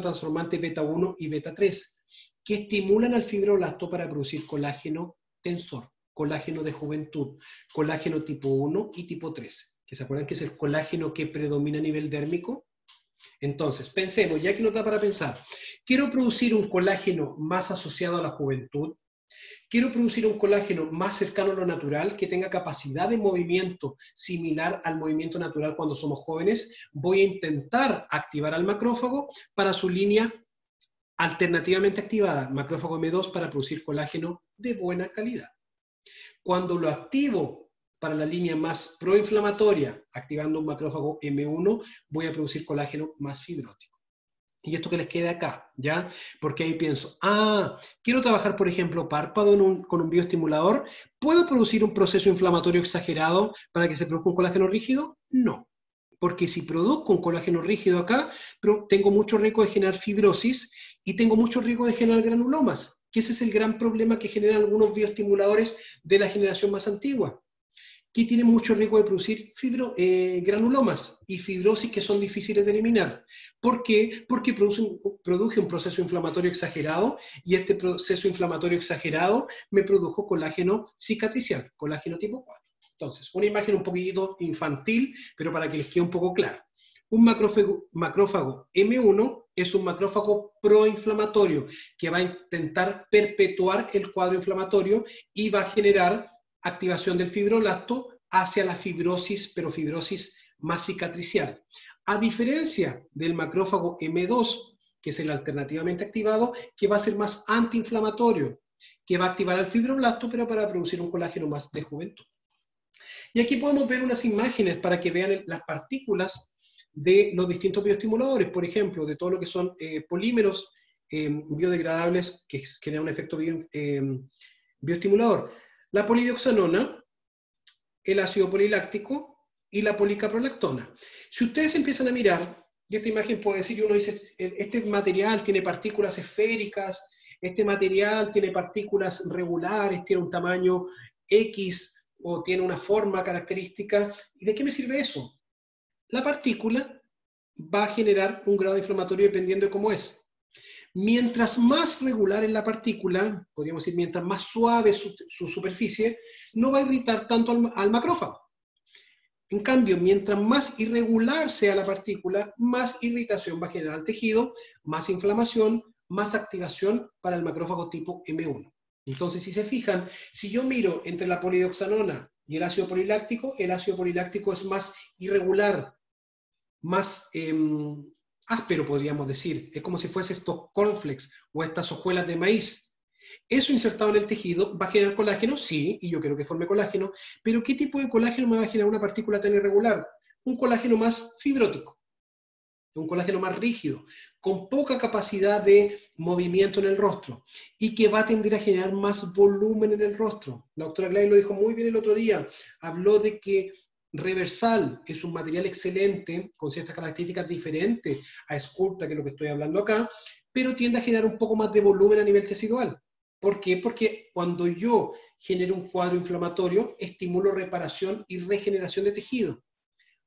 transformante beta 1 y beta 3? Que estimulan al fibroblasto para producir colágeno tensor, colágeno de juventud, colágeno tipo 1 y tipo 3, que se acuerdan que es el colágeno que predomina a nivel dérmico. Entonces, pensemos, ya que nos da para pensar, quiero producir un colágeno más asociado a la juventud, quiero producir un colágeno más cercano a lo natural, que tenga capacidad de movimiento similar al movimiento natural cuando somos jóvenes, voy a intentar activar al macrófago para su línea alternativamente activada, macrófago M2, para producir colágeno de buena calidad. Cuando lo activo para la línea más proinflamatoria, activando un macrófago M1, voy a producir colágeno más fibrótico. Y esto que les queda acá, ¿ya? Porque ahí pienso, quiero trabajar, por ejemplo, párpado con un bioestimulador. ¿Puedo producir un proceso inflamatorio exagerado para que se produzca un colágeno rígido? No. Porque si produzco un colágeno rígido acá, pero tengo mucho riesgo de generar fibrosis y tengo mucho riesgo de generar granulomas, que ese es el gran problema que generan algunos bioestimuladores de la generación más antigua, que tienen mucho riesgo de producir granulomas y fibrosis que son difíciles de eliminar. ¿Por qué? Porque produce un proceso inflamatorio exagerado, y este proceso inflamatorio exagerado me produjo colágeno cicatricial, colágeno tipo 4. Entonces, una imagen un poquito infantil, pero para que les quede un poco claro. Un macrófago M1 es un macrófago proinflamatorio que va a intentar perpetuar el cuadro inflamatorio y va a generar activación del fibroblasto hacia la fibrosis, pero fibrosis más cicatricial. A diferencia del macrófago M2, que es el alternativamente activado, que va a ser más antiinflamatorio, que va a activar al fibroblasto, pero para producir un colágeno más de juventud. Y aquí podemos ver unas imágenes para que vean las partículas de los distintos bioestimuladores, por ejemplo, de todo lo que son polímeros biodegradables que generan un efecto bioestimulador. La polidioxanona, el ácido poliláctico y la policaprolactona. Si ustedes empiezan a mirar, y esta imagen puede decir, uno dice, este material tiene partículas esféricas, este material tiene partículas regulares, tiene un tamaño X o tiene una forma característica. ¿Y de qué me sirve eso? La partícula va a generar un grado inflamatorio dependiendo de cómo es. Mientras más regular es la partícula, podríamos decir, mientras más suave su superficie, no va a irritar tanto al macrófago. En cambio, mientras más irregular sea la partícula, más irritación va a generar al tejido, más inflamación, más activación para el macrófago tipo M1. Entonces, si se fijan, si yo miro entre la polidioxanona y el ácido poliláctico es más irregular, más áspero, podríamos decir. Es como si fuese estos cornflakes o estas hojuelas de maíz. Eso insertado en el tejido va a generar colágeno, sí, y yo quiero que forme colágeno, pero ¿qué tipo de colágeno me va a generar una partícula tan irregular? Un colágeno más fibrótico, un colágeno más rígido, con poca capacidad de movimiento en el rostro, y que va a tender a generar más volumen en el rostro. La doctora Glay lo dijo muy bien el otro día, habló de que Reversal es un material excelente, con ciertas características diferentes a Sculptra, que es lo que estoy hablando acá, pero tiende a generar un poco más de volumen a nivel tecidual. ¿Por qué? Porque cuando yo genero un cuadro inflamatorio, estimulo reparación y regeneración de tejido.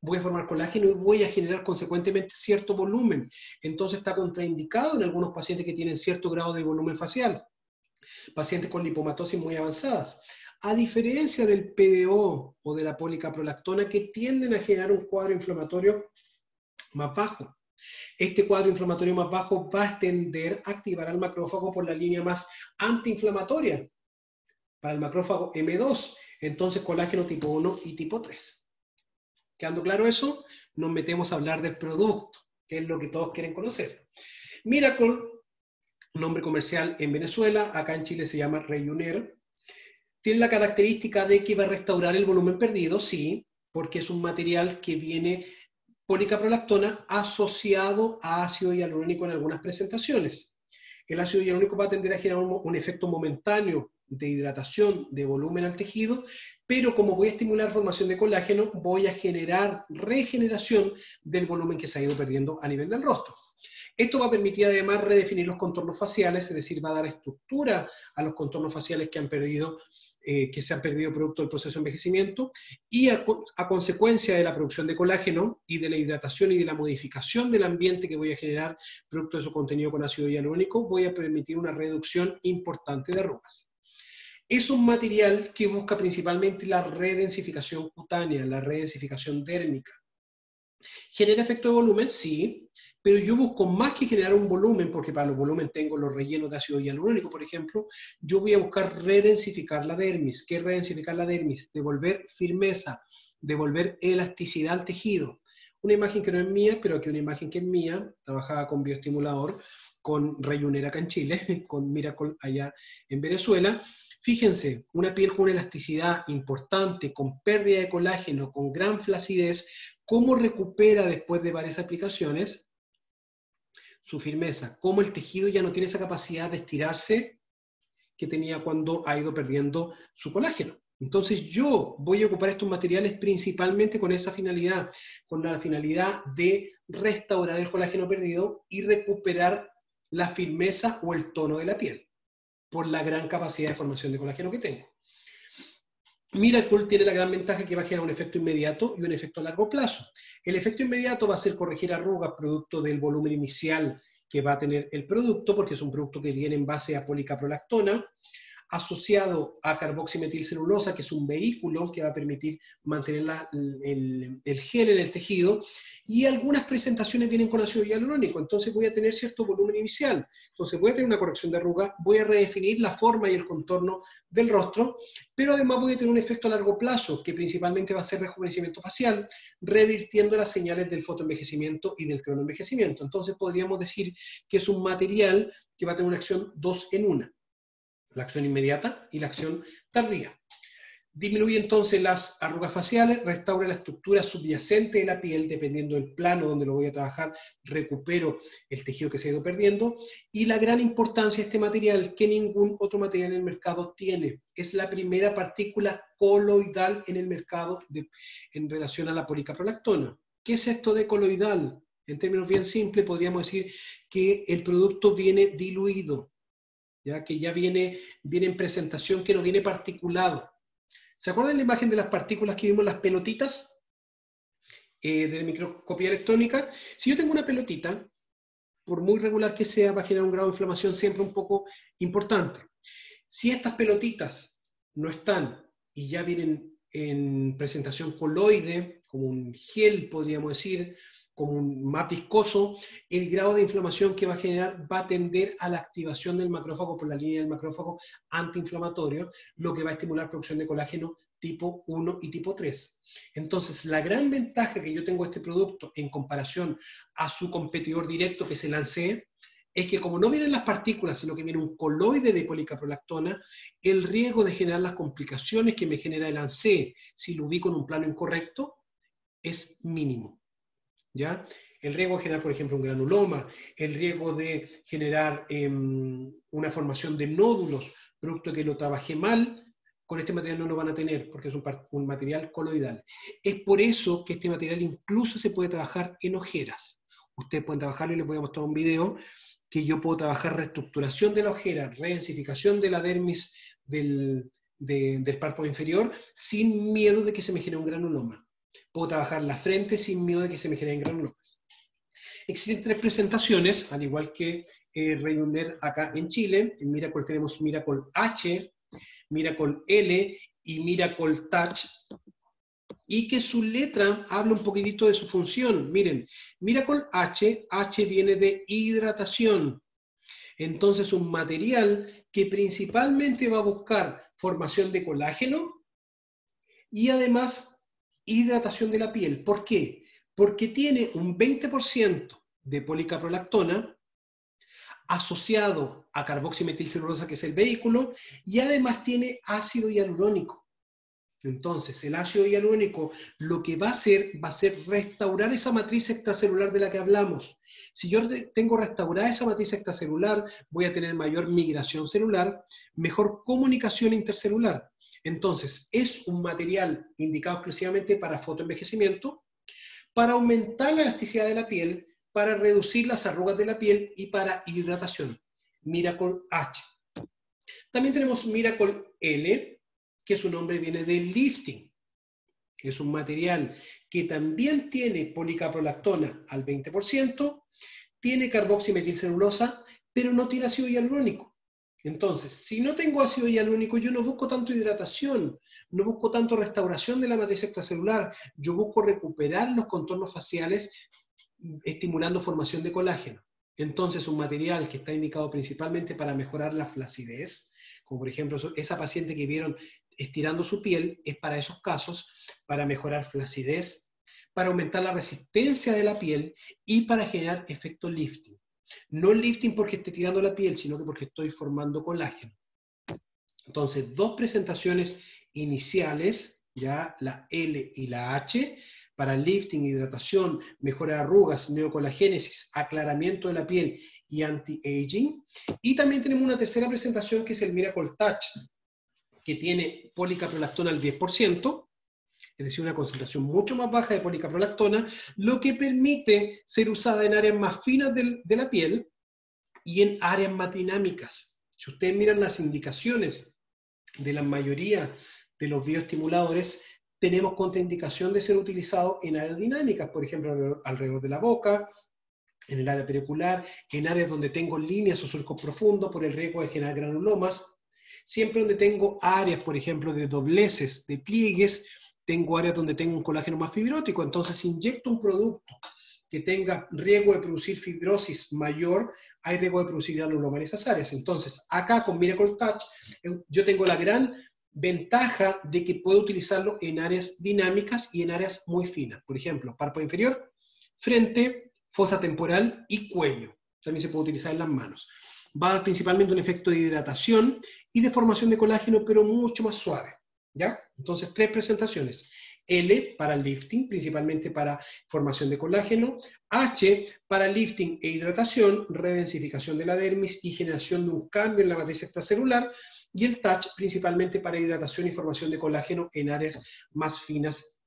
Voy a formar colágeno y voy a generar consecuentemente cierto volumen. Entonces está contraindicado en algunos pacientes que tienen cierto grado de volumen facial, pacientes con lipomatosis muy avanzadas. A diferencia del PDO o de la policaprolactona, que tienden a generar un cuadro inflamatorio más bajo. Este cuadro inflamatorio más bajo va a tender a activar al macrófago por la línea más antiinflamatoria, para el macrófago M2, entonces colágeno tipo 1 y tipo 3. ¿Quedando claro eso? Nos metemos a hablar del producto, que es lo que todos quieren conocer. Miracle, nombre comercial en Venezuela, acá en Chile se llama Reyuner. Tiene la característica de que va a restaurar el volumen perdido, sí, porque es un material que viene policaprolactona asociado a ácido hialurónico en algunas presentaciones. El ácido hialurónico va a tender a generar un efecto momentáneo de hidratación, de volumen al tejido, pero como voy a estimular formación de colágeno, voy a generar regeneración del volumen que se ha ido perdiendo a nivel del rostro. Esto va a permitir además redefinir los contornos faciales, es decir, va a dar estructura a los contornos faciales que se han perdido producto del proceso de envejecimiento, y a consecuencia de la producción de colágeno y de la hidratación y de la modificación del ambiente que voy a generar producto de su contenido con ácido hialurónico, voy a permitir una reducción importante de arrugas. Es un material que busca principalmente la redensificación cutánea, la redensificación dérmica. ¿Genera efecto de volumen? Sí, pero yo busco más que generar un volumen, porque para los volúmenes tengo los rellenos de ácido hialurónico, por ejemplo, yo voy a buscar redensificar la dermis. ¿Qué es redensificar la dermis? Devolver firmeza, devolver elasticidad al tejido. Una imagen que no es mía, pero aquí una imagen que es mía, trabajaba con bioestimulador, con Reyuner acá en Chile, con Miracle allá en Venezuela. Fíjense, una piel con una elasticidad importante, con pérdida de colágeno, con gran flacidez, ¿cómo recupera después de varias aplicaciones su firmeza? ¿Cómo el tejido ya no tiene esa capacidad de estirarse que tenía cuando ha ido perdiendo su colágeno? Entonces yo voy a ocupar estos materiales principalmente con esa finalidad, con la finalidad de restaurar el colágeno perdido y recuperar la firmeza o el tono de la piel, por la gran capacidad de formación de colágeno que tengo. Miracle tiene la gran ventaja que va a generar un efecto inmediato y un efecto a largo plazo. El efecto inmediato va a ser corregir arrugas producto del volumen inicial que va a tener el producto, porque es un producto que viene en base a policaprolactona, asociado a carboximetilcelulosa, que es un vehículo que va a permitir mantener el gel en el tejido, y algunas presentaciones vienen con ácido hialurónico, entonces voy a tener cierto volumen inicial, entonces voy a tener una corrección de arruga, voy a redefinir la forma y el contorno del rostro, pero además voy a tener un efecto a largo plazo, que principalmente va a ser rejuvenecimiento facial, revirtiendo las señales del fotoenvejecimiento y del cronoenvejecimiento. Entonces podríamos decir que es un material que va a tener una acción 2 en 1. La acción inmediata y la acción tardía. Disminuye entonces las arrugas faciales, restaura la estructura subyacente de la piel, dependiendo del plano donde lo voy a trabajar, recupero el tejido que se ha ido perdiendo, y la gran importancia de este material que ningún otro material en el mercado tiene. Es la primera partícula coloidal en el mercado en relación a la policaprolactona. ¿Qué es esto de coloidal? En términos bien simples podríamos decir que el producto viene diluido, ¿ya? Que ya viene en presentación, que no viene particulado. ¿Se acuerdan la imagen de las partículas que vimos, las pelotitas de la microscopía electrónica? Si yo tengo una pelotita, por muy regular que sea, va a generar un grado de inflamación siempre un poco importante. Si estas pelotitas no están y ya vienen en presentación coloide, como un gel, podríamos decir, como un más viscoso, el grado de inflamación que va a generar va a tender a la activación del macrófago por la línea del macrófago antiinflamatorio, lo que va a estimular producción de colágeno tipo 1 y tipo 3. Entonces, la gran ventaja que yo tengo de este producto en comparación a su competidor directo que se lancé, es que como no vienen las partículas, sino que viene un coloide de policaprolactona, el riesgo de generar las complicaciones que me genera el ANSE, si lo ubico en un plano incorrecto, es mínimo. ¿Ya? El riesgo de generar, por ejemplo, un granuloma, el riesgo de generar una formación de nódulos, producto que lo trabajé mal, con este material no lo van a tener, porque es un material coloidal. Es por eso que este material incluso se puede trabajar en ojeras. Ustedes pueden trabajarlo y les voy a mostrar un video que yo puedo trabajar reestructuración de la ojera, redensificación de la dermis del párpado inferior, sin miedo de que se me genere un granuloma. Puedo trabajar la frente sin miedo de que se me generen granulomas. Existen 3 presentaciones, al igual que Reyonder acá en Chile. En Miracle tenemos Miracle H, Miracle L y Miracle Touch, y que su letra habla un poquitito de su función. Miren, Miracle H, H viene de hidratación. Entonces, un material que principalmente va a buscar formación de colágeno y además hidratación de la piel. ¿Por qué? Porque tiene un 20% de policaprolactona asociado a carboximetilcelulosa, que es el vehículo, y además tiene ácido hialurónico. Entonces, el ácido hialurónico lo que va a hacer restaurar esa matriz extracelular de la que hablamos. Si yo tengo restaurada esa matriz extracelular, voy a tener mayor migración celular, mejor comunicación intercelular. Entonces, es un material indicado exclusivamente para fotoenvejecimiento, para aumentar la elasticidad de la piel, para reducir las arrugas de la piel y para hidratación. Miracle H. También tenemos Miracle L, que su nombre viene de lifting. Es un material que también tiene policaprolactona al 20%, tiene carboximetilcelulosa, pero no tiene ácido hialurónico. Entonces, si no tengo ácido hialurónico, yo no busco tanto hidratación, no busco tanto restauración de la matriz extracelular, yo busco recuperar los contornos faciales estimulando formación de colágeno. Entonces, un material que está indicado principalmente para mejorar la flacidez, como por ejemplo esa paciente que vieron estirando su piel, es para esos casos, para mejorar flacidez, para aumentar la resistencia de la piel y para generar efecto lifting. No lifting porque esté tirando la piel, sino que porque estoy formando colágeno. Entonces, 2 presentaciones iniciales, ya la L y la H, para lifting, hidratación, mejora de arrugas, neocolagénesis, aclaramiento de la piel y anti-aging. Y también tenemos una tercera presentación que es el Miracle Touch, que tiene policaprolactona al 10%, es decir, una concentración mucho más baja de policaprolactona, lo que permite ser usada en áreas más finas de la piel y en áreas más dinámicas. Si ustedes miran las indicaciones de la mayoría de los bioestimuladores, tenemos contraindicación de ser utilizado en áreas dinámicas, por ejemplo, alrededor de la boca, en el área periocular, en áreas donde tengo líneas o surcos profundos por el riesgo de generar granulomas. Siempre donde tengo áreas, por ejemplo, de dobleces, de pliegues, tengo áreas donde tengo un colágeno más fibrótico. Entonces, si inyecto un producto que tenga riesgo de producir fibrosis mayor, hay riesgo de producir granuloma en esas áreas. Entonces, acá con Miracle Touch, yo tengo la gran ventaja de que puedo utilizarlo en áreas dinámicas y en áreas muy finas. Por ejemplo, párpado inferior, frente, fosa temporal y cuello. También se puede utilizar en las manos. Va a dar principalmente un efecto de hidratación y de formación de colágeno, pero mucho más suave. ¿Ya? Entonces, 3 presentaciones. L para lifting, principalmente para formación de colágeno. H para lifting e hidratación, redensificación de la dermis y generación de un cambio en la matriz extracelular. Y el touch principalmente para hidratación y formación de colágeno en áreas más finas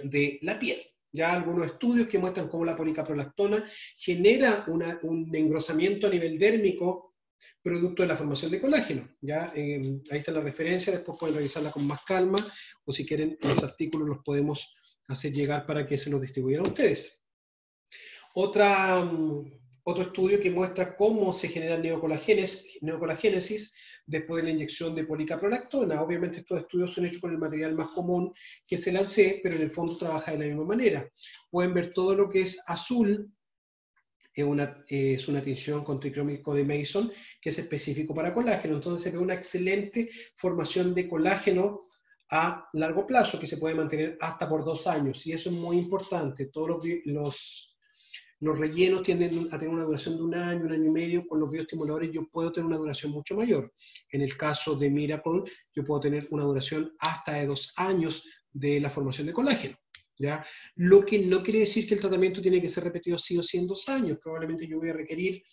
de la piel. Ya algunos estudios que muestran cómo la policaprolactona genera un engrosamiento a nivel dérmico producto de la formación de colágeno. ¿Ya? Ahí está la referencia, después pueden revisarla con más calma, o si quieren los artículos los podemos hacer llegar para que se los distribuyan a ustedes. Otro estudio que muestra cómo se genera neocolagénesis después de la inyección de policaprolactona. Obviamente estos estudios son hechos con el material más común que es el ALC, pero en el fondo trabaja de la misma manera. Pueden ver todo lo que es azul, es una tinción con tricrómico de Mason, que es específico para colágeno. Entonces se ve una excelente formación de colágeno a largo plazo, que se puede mantener hasta por 2 años, y eso es muy importante. Todos los rellenos tienden a tener una duración de 1 año, 1 año y medio. Con los bioestimuladores yo puedo tener una duración mucho mayor. En el caso de Miracle, yo puedo tener una duración hasta de 2 años de la formación de colágeno. ¿Ya? Lo que no quiere decir que el tratamiento tiene que ser repetido sí o sí en 2 años. Probablemente yo voy a requerir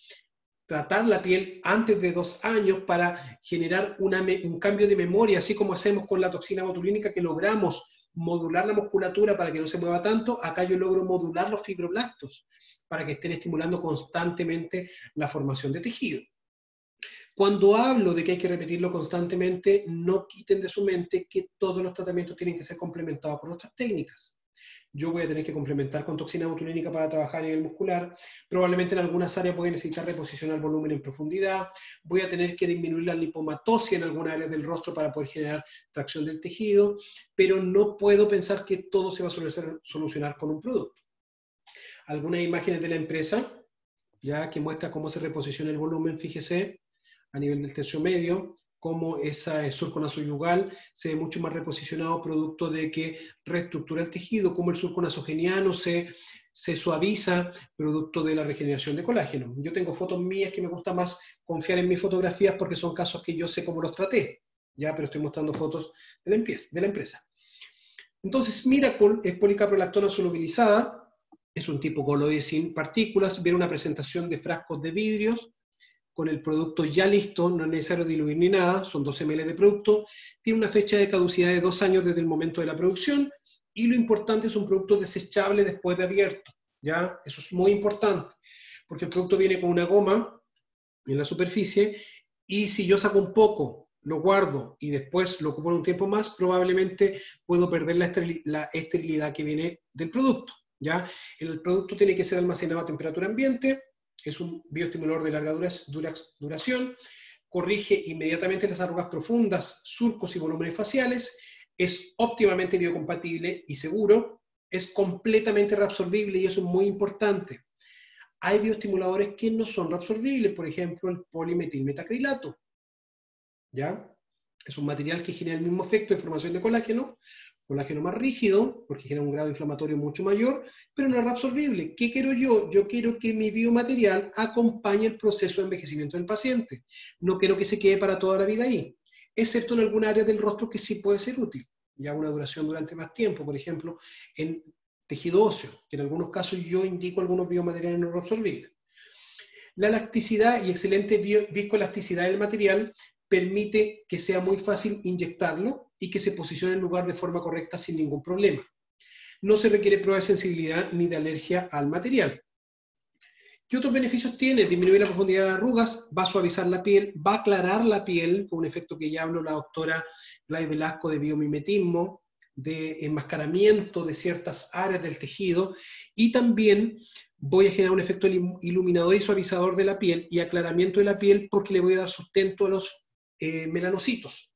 tratar la piel antes de 2 años para generar un cambio de memoria, así como hacemos con la toxina botulínica, que logramos modular la musculatura para que no se mueva tanto. Acá yo logro modular los fibroblastos para que estén estimulando constantemente la formación de tejido. Cuando hablo de que hay que repetirlo constantemente, no quiten de su mente que todos los tratamientos tienen que ser complementados por otras técnicas. Yo voy a tener que complementar con toxina botulínica para trabajar a nivel muscular. Probablemente en algunas áreas voy a necesitar reposicionar volumen en profundidad. Voy a tener que disminuir la lipomatosis en algunas áreas del rostro para poder generar tracción del tejido, pero no puedo pensar que todo se va a solucionar con un producto. Algunas imágenes de la empresa, ya que muestra cómo se reposiciona el volumen, fíjese, a nivel del tercio medio, cómo ese surco nasoyugal se ve mucho más reposicionado producto de que reestructura el tejido, cómo el surco nasogeniano se suaviza producto de la regeneración de colágeno. Yo tengo fotos mías que me gusta más confiar en mis fotografías porque son casos que yo sé cómo los traté, ya, pero estoy mostrando fotos de la empresa. Entonces, Miracle es policaprolactona solubilizada, es un tipo coloide sin partículas. Ver una presentación de frascos de vidrios con el producto ya listo, no es necesario diluir ni nada, son 12 ml de producto, tiene una fecha de caducidad de 2 años desde el momento de la producción, y lo importante es un producto desechable después de abierto, ¿ya? Eso es muy importante, porque el producto viene con una goma en la superficie, y si yo saco un poco, lo guardo y después lo ocupo en un tiempo más, probablemente puedo perder la esterilidad que viene del producto, ¿ya? El producto tiene que ser almacenado a temperatura ambiente. Es un bioestimulador de larga duración, corrige inmediatamente las arrugas profundas, surcos y volúmenes faciales, es óptimamente biocompatible y seguro, es completamente reabsorbible, y eso es muy importante. Hay bioestimuladores que no son reabsorbibles, por ejemplo el polimetilmetacrilato, ¿ya? Es un material que genera el mismo efecto de formación de colágeno más rígido, porque genera un grado inflamatorio mucho mayor, pero no es reabsorbible. ¿Qué quiero yo? Yo quiero que mi biomaterial acompañe el proceso de envejecimiento del paciente. No quiero que se quede para toda la vida ahí, excepto en alguna área del rostro que sí puede ser útil, ya una duración durante más tiempo, por ejemplo, en tejido óseo, que en algunos casos yo indico algunos biomateriales no reabsorbibles. La elasticidad y excelente viscoelasticidad del material permite que sea muy fácil inyectarlo y que se posicione en el lugar de forma correcta sin ningún problema. No se requiere prueba de sensibilidad ni de alergia al material. ¿Qué otros beneficios tiene? Disminuir la profundidad de las arrugas, va a suavizar la piel, va a aclarar la piel, con un efecto que ya habló la doctora Gladys Velasco de biomimetismo, de enmascaramiento de ciertas áreas del tejido, y también voy a generar un efecto iluminador y suavizador de la piel y aclaramiento de la piel, porque le voy a dar sustento a los melanocitos.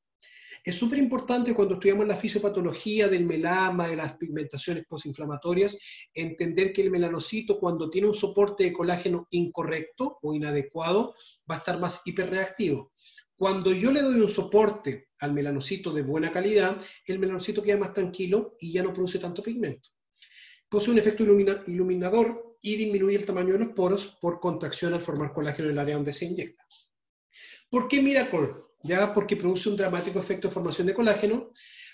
Es súper importante cuando estudiamos la fisiopatología del melama, de las pigmentaciones postinflamatorias, entender que el melanocito, cuando tiene un soporte de colágeno incorrecto o inadecuado, va a estar más hiperreactivo. Cuando yo le doy un soporte al melanocito de buena calidad, el melanocito queda más tranquilo y ya no produce tanto pigmento. Posee un efecto iluminador y disminuye el tamaño de los poros por contracción al formar colágeno en el área donde se inyecta. ¿Por qué Miracle? Ya, porque produce un dramático efecto de formación de colágeno,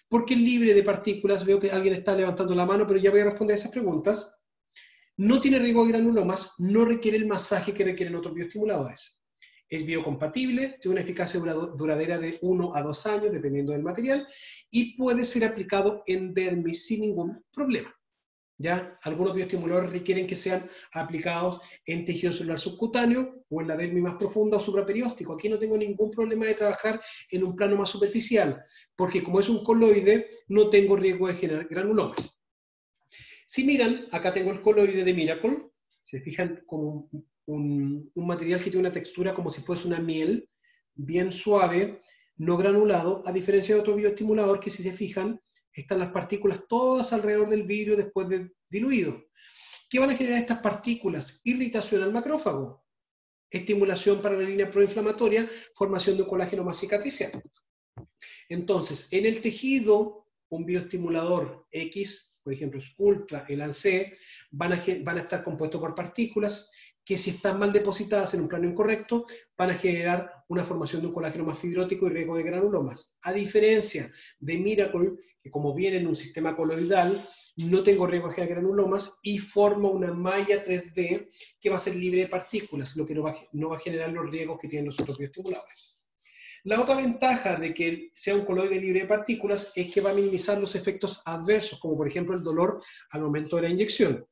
porque es libre de partículas. Veo que alguien está levantando la mano, pero ya voy a responder a esas preguntas. No tiene riesgo de granulomas, no requiere el masaje que requieren otros bioestimuladores. Es biocompatible, tiene una eficacia duradera de 1 a 2 años, dependiendo del material, y puede ser aplicado en dermis sin ningún problema. ¿Ya? Algunos bioestimuladores requieren que sean aplicados en tejido celular subcutáneo o en la dermis más profunda o supraperióstico. Aquí no tengo ningún problema de trabajar en un plano más superficial, porque como es un coloide, no tengo riesgo de generar granulomas. Si miran, acá tengo el coloide de Miracle. Se fijan, como un material que tiene una textura como si fuese una miel, bien suave, no granulado, a diferencia de otro bioestimulador que, si se fijan, están las partículas todas alrededor del vidrio después de diluido. ¿Qué van a generar estas partículas? Irritación al macrófago, estimulación para la línea proinflamatoria, formación de un colágeno más cicatricial. Entonces, en el tejido, un bioestimulador X, por ejemplo, Sculptra, el ANC, van a estar compuestos por partículas que si están mal depositadas en un plano incorrecto, van a generar una formación de un colágeno más fibrótico y riesgo de granulomas. A diferencia de Miracle, que como viene en un sistema coloidal, no tengo riesgo de generar granulomas y forma una malla 3D que va a ser libre de partículas, lo que no va a generar los riesgos que tienen los otros bioestimuladores. La otra ventaja de que sea un coloide libre de partículas es que va a minimizar los efectos adversos, como por ejemplo el dolor al momento de la inyección.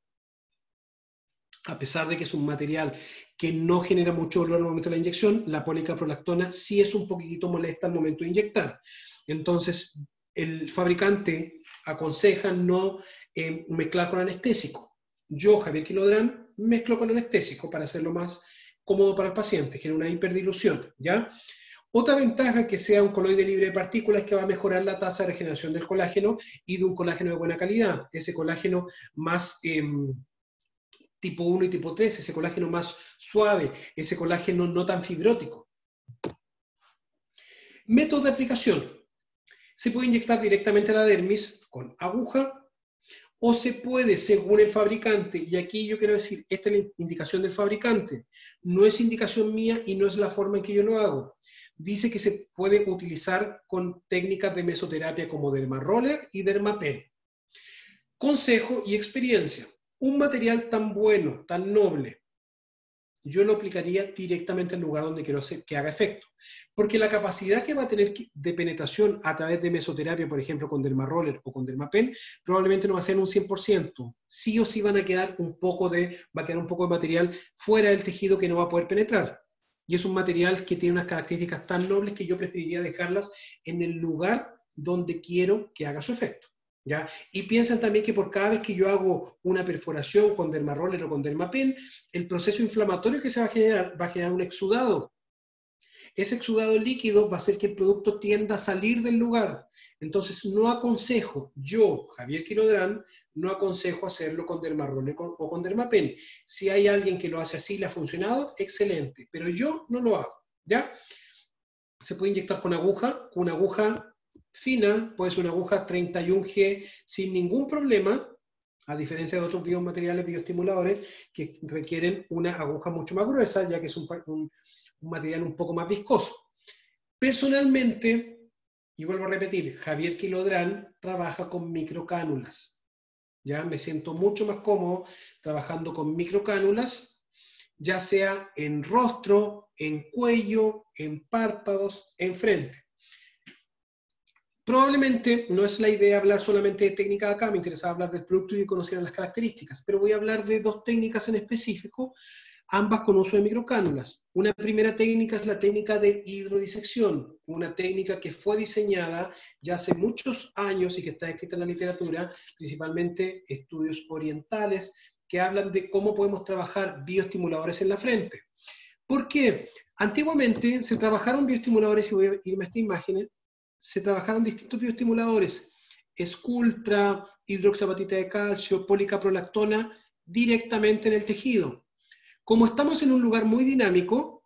A pesar de que es un material que no genera mucho dolor al momento de la inyección, la policaprolactona sí es un poquitito molesta al momento de inyectar. Entonces, el fabricante aconseja no mezclar con anestésico. Yo, Javier Quilodrán, mezclo con anestésico para hacerlo más cómodo para el paciente, genera una hiperdilución, ¿ya? Otra ventaja que sea un coloide libre de partículas es que va a mejorar la tasa de regeneración del colágeno y de un colágeno de buena calidad. Ese colágeno más tipo 1 y tipo 3, ese colágeno más suave, ese colágeno no tan fibrótico. Método de aplicación. Se puede inyectar directamente a la dermis con aguja o se puede, según el fabricante, y aquí yo quiero decir, esta es la indicación del fabricante, no es indicación mía y no es la forma en que yo lo hago. Dice que se puede utilizar con técnicas de mesoterapia como dermaroller y dermapen. Consejo y experiencia. Un material tan bueno, tan noble, yo lo aplicaría directamente al lugar donde quiero hacer que haga efecto. Porque la capacidad que va a tener de penetración a través de mesoterapia, por ejemplo, con dermaroller o con dermapen, probablemente no va a ser un 100%. Sí o sí va a quedar un poco de material fuera del tejido que no va a poder penetrar. Y es un material que tiene unas características tan nobles que yo preferiría dejarlas en el lugar donde quiero que haga su efecto. ¿Ya? Y piensan también que por cada vez que yo hago una perforación con dermaroller o con dermapen, el proceso inflamatorio que se va a generar un exudado. Ese exudado líquido va a hacer que el producto tienda a salir del lugar. Entonces no aconsejo, yo, Javier Quilodrán, no aconsejo hacerlo con dermaroller o con dermapen. Si hay alguien que lo hace así y le ha funcionado, excelente, pero yo no lo hago, ¿ya? Se puede inyectar con una aguja fina, puede ser una aguja 31G sin ningún problema, a diferencia de otros biomateriales bioestimuladores que requieren una aguja mucho más gruesa, ya que es un material un poco más viscoso. Personalmente, y vuelvo a repetir, Javier Quilodrán trabaja con microcánulas. Ya me siento mucho más cómodo trabajando con microcánulas, ya sea en rostro, en cuello, en párpados, en frente. Probablemente no es la idea hablar solamente de técnica acá, me interesaba hablar del producto y conocer las características, pero voy a hablar de dos técnicas en específico, ambas con uso de microcánulas. Una primera técnica es la técnica de hidrodisección, una técnica que fue diseñada ya hace muchos años y que está escrita en la literatura, principalmente estudios orientales, que hablan de cómo podemos trabajar bioestimuladores en la frente. ¿Por qué? Antiguamente se trabajaron bioestimuladores, y voy a irme a esta imagen, se trabajaron distintos bioestimuladores, Sculptra, hidroxiapatita de calcio, policaprolactona, directamente en el tejido. Como estamos en un lugar muy dinámico,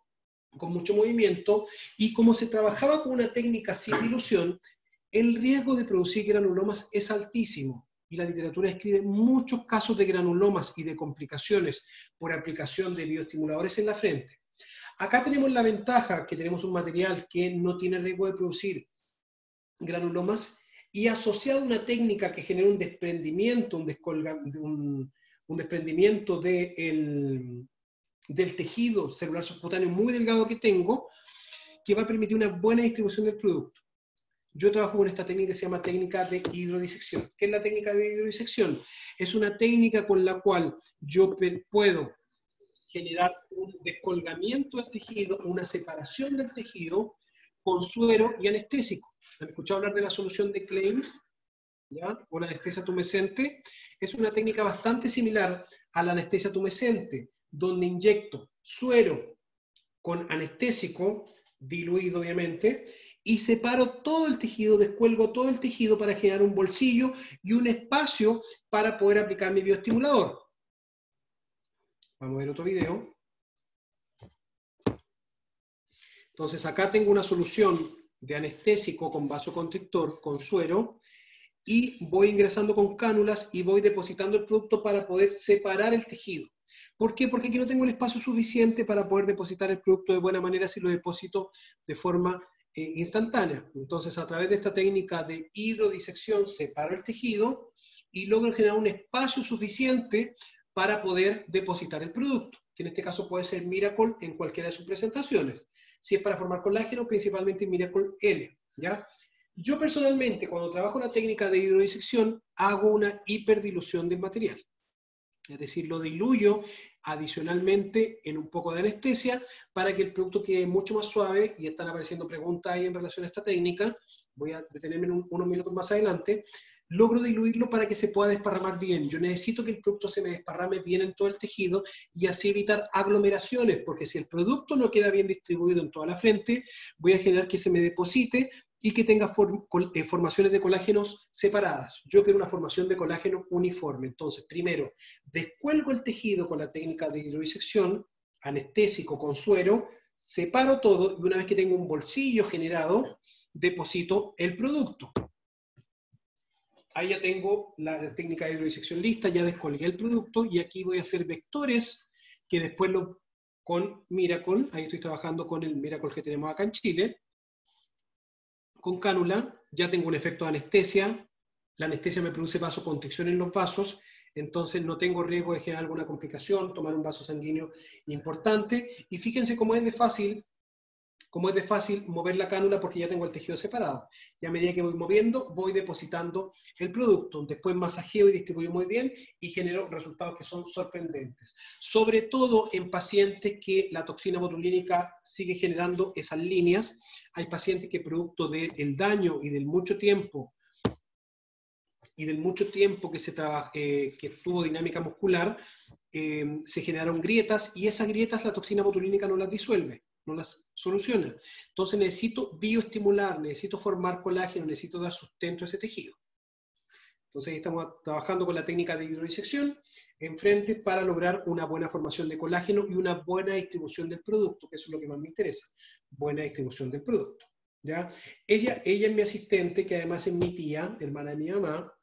con mucho movimiento, y como se trabajaba con una técnica sin dilución, el riesgo de producir granulomas es altísimo. Y la literatura escribe muchos casos de granulomas y de complicaciones por aplicación de bioestimuladores en la frente. Acá tenemos la ventaja que tenemos un material que no tiene riesgo de producir granulomas y asociado a una técnica que genera un desprendimiento, un desprendimiento del tejido celular subcutáneo muy delgado que tengo, que va a permitir una buena distribución del producto. Yo trabajo con esta técnica que se llama técnica de hidrodisección. ¿Qué es la técnica de hidrodisección? Es una técnica con la cual yo puedo generar un descolgamiento del tejido, una separación del tejido con suero y anestésico. ¿Han escuchado hablar de la solución de Klein? ¿Ya? O la anestesia tumescente. Es una técnica bastante similar a la anestesia tumescente, donde inyecto suero con anestésico, diluido obviamente, y separo todo el tejido, descuelgo todo el tejido para generar un bolsillo y un espacio para poder aplicar mi bioestimulador. Vamos a ver otro video. Entonces acá tengo una solución de anestésico con vasoconstrictor, con suero, y voy ingresando con cánulas y voy depositando el producto para poder separar el tejido. ¿Por qué? Porque aquí no tengo el espacio suficiente para poder depositar el producto de buena manera si lo deposito de forma instantánea. Entonces, a través de esta técnica de hidrodisección, separo el tejido y logro generar un espacio suficiente para poder depositar el producto, que en este caso puede ser Miracle en cualquiera de sus presentaciones. Si es para formar colágeno, principalmente Miracle L, ¿ya? Yo personalmente, cuando trabajo la técnica de hidrodisección, hago una hiperdilución del material. Es decir, lo diluyo adicionalmente en un poco de anestesia para que el producto quede mucho más suave, y están apareciendo preguntas ahí en relación a esta técnica, voy a detenerme unos minutos más adelante. Logro diluirlo para que se pueda desparramar bien. Yo necesito que el producto se me desparrame bien en todo el tejido y así evitar aglomeraciones, porque si el producto no queda bien distribuido en toda la frente, voy a generar que se me deposite y que tenga formaciones de colágenos separadas. Yo quiero una formación de colágeno uniforme. Entonces, primero, descuelgo el tejido con la técnica de hidrodisección, anestésico con suero, separo todo y una vez que tengo un bolsillo generado, deposito el producto. Ahí ya tengo la técnica de hidrodisección lista, ya descolgué el producto y aquí voy a hacer vectores que después con Miracle, ahí estoy trabajando con el Miracle que tenemos acá en Chile, con cánula, ya tengo un efecto de anestesia, la anestesia me produce vasoconstricción en los vasos, entonces no tengo riesgo de generar alguna complicación, tomar un vaso sanguíneo importante, y fíjense cómo es de fácil mover la cánula porque ya tengo el tejido separado. Y a medida que voy moviendo, voy depositando el producto. Después masajeo y distribuyo muy bien y genero resultados que son sorprendentes. Sobre todo en pacientes que la toxina botulínica sigue generando esas líneas. Hay pacientes que producto del daño y del mucho tiempo que se que tuvo dinámica muscular, se generaron grietas, y esas grietas la toxina botulínica no las disuelve, no las soluciona. Entonces necesito bioestimular, necesito formar colágeno, necesito dar sustento a ese tejido. Entonces estamos trabajando con la técnica de hidrodisección enfrente para lograr una buena formación de colágeno y una buena distribución del producto, que eso es lo que más me interesa, buena distribución del producto. ¿Ya? Ella es mi asistente, que además es mi tía, hermana de mi mamá.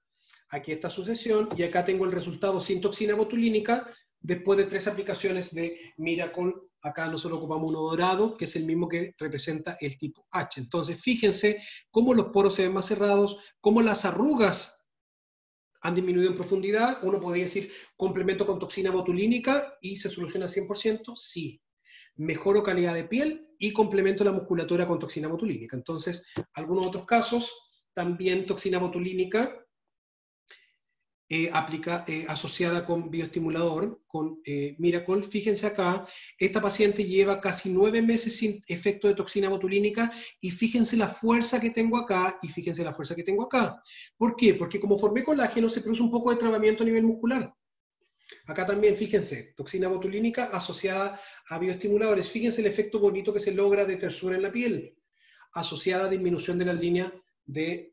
Aquí está su sesión y acá tengo el resultado sin toxina botulínica después de 3 aplicaciones de Miracle. Acá nosotros ocupamos uno dorado, que es el mismo que representa el tipo H. Entonces, fíjense cómo los poros se ven más cerrados, cómo las arrugas han disminuido en profundidad. Uno podría decir, complemento con toxina botulínica y se soluciona al 100%. Sí. Mejoro calidad de piel y complemento la musculatura con toxina botulínica. Entonces, algunos otros casos, también toxina botulínica, asociada con bioestimulador, con Miracle. Fíjense acá, esta paciente lleva casi 9 meses sin efecto de toxina botulínica, y fíjense la fuerza que tengo acá, y fíjense la fuerza que tengo acá. ¿Por qué? Porque como formé colágeno, se produce un poco de trabamiento a nivel muscular. Acá también, fíjense, toxina botulínica asociada a bioestimuladores. Fíjense el efecto bonito que se logra de tersura en la piel, asociada a disminución de las líneas de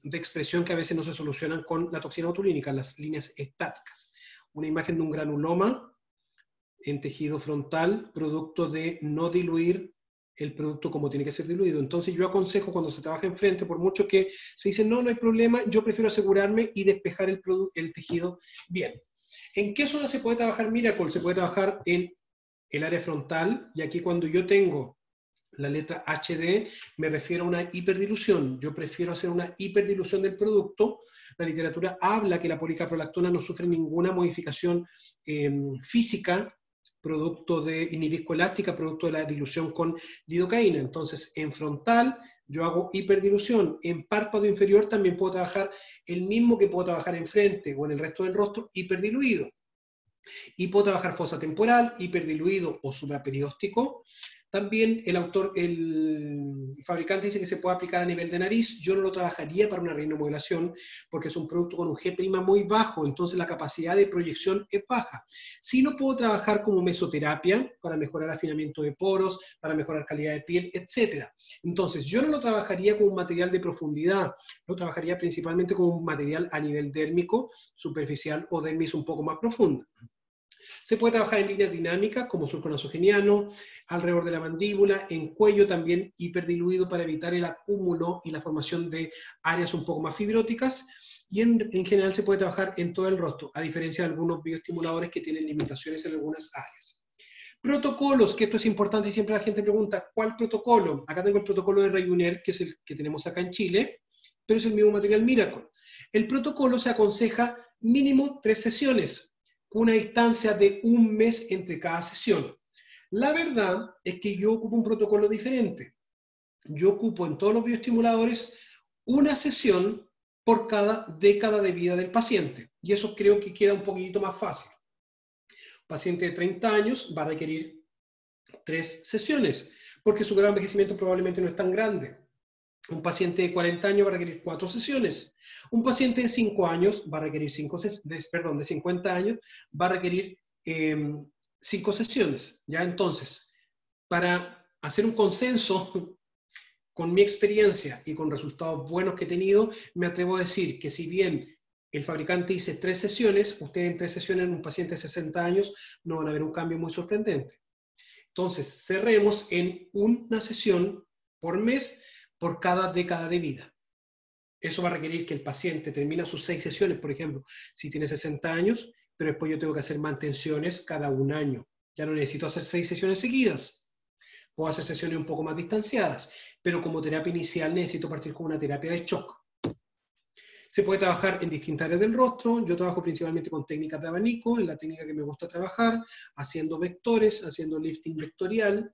expresión que a veces no se solucionan con la toxina botulínica, las líneas estáticas. Una imagen de un granuloma en tejido frontal, producto de no diluir el producto como tiene que ser diluido. Entonces yo aconsejo, cuando se trabaja enfrente, por mucho que se dice no hay problema, yo prefiero asegurarme y despejar el tejido bien. ¿En qué zona se puede trabajar Miracle? Se puede trabajar en el área frontal, y aquí cuando yo tengo la letra HD, me refiero a una hiperdilución. Yo prefiero hacer una hiperdilución del producto. La literatura habla que la policaprolactona no sufre ninguna modificación física, ni viscoelástica, producto de la dilución con lidocaína. Entonces, en frontal, yo hago hiperdilución. En párpado inferior también puedo trabajar el mismo que puedo trabajar en frente o en el resto del rostro, hiperdiluido. Y puedo trabajar fosa temporal, hiperdiluido o supraperióstico. También el fabricante dice que se puede aplicar a nivel de nariz. Yo no lo trabajaría para una rinomodelación porque es un producto con un G' muy bajo, entonces la capacidad de proyección es baja. Sí lo puedo trabajar como mesoterapia para mejorar afinamiento de poros, para mejorar calidad de piel, etc. Entonces, yo no lo trabajaría como un material de profundidad, lo trabajaría principalmente como un material a nivel dérmico, superficial o dermis un poco más profunda. Se puede trabajar en líneas dinámicas como surco nasogeniano, alrededor de la mandíbula, en cuello también hiperdiluido para evitar el acúmulo y la formación de áreas un poco más fibróticas. Y en general se puede trabajar en todo el rostro, a diferencia de algunos bioestimuladores que tienen limitaciones en algunas áreas. Protocolos, que esto es importante y siempre la gente pregunta, ¿cuál protocolo? Acá tengo el protocolo de Rayuner, que es el que tenemos acá en Chile, pero es el mismo material Miracle. El protocolo se aconseja mínimo 3 sesiones, con una distancia de 1 mes entre cada sesión. La verdad es que yo ocupo un protocolo diferente. Yo ocupo en todos los bioestimuladores una sesión por cada década de vida del paciente. Y eso creo que queda un poquitito más fácil. Paciente de 30 años va a requerir 3 sesiones, porque su grado de envejecimiento probablemente no es tan grande. Un paciente de 40 años va a requerir 4 sesiones. Un paciente de 5 años va a requerir de 50 años va a requerir 5 sesiones. ¿Ya? Entonces, para hacer un consenso con mi experiencia y con resultados buenos que he tenido, me atrevo a decir que si bien el fabricante dice 3 sesiones, ustedes en 3 sesiones en un paciente de 60 años no van a ver un cambio muy sorprendente. Entonces, cerremos en una sesión por mes por cada década de vida. Eso va a requerir que el paciente termine sus 6 sesiones, por ejemplo, si tiene 60 años, pero después yo tengo que hacer mantenciones cada 1 año. Ya no necesito hacer 6 sesiones seguidas. Puedo hacer sesiones un poco más distanciadas, pero como terapia inicial necesito partir con una terapia de shock. Se puede trabajar en distintas áreas del rostro. Yo trabajo principalmente con técnicas de abanico, en la técnica que me gusta trabajar, haciendo vectores, haciendo lifting vectorial,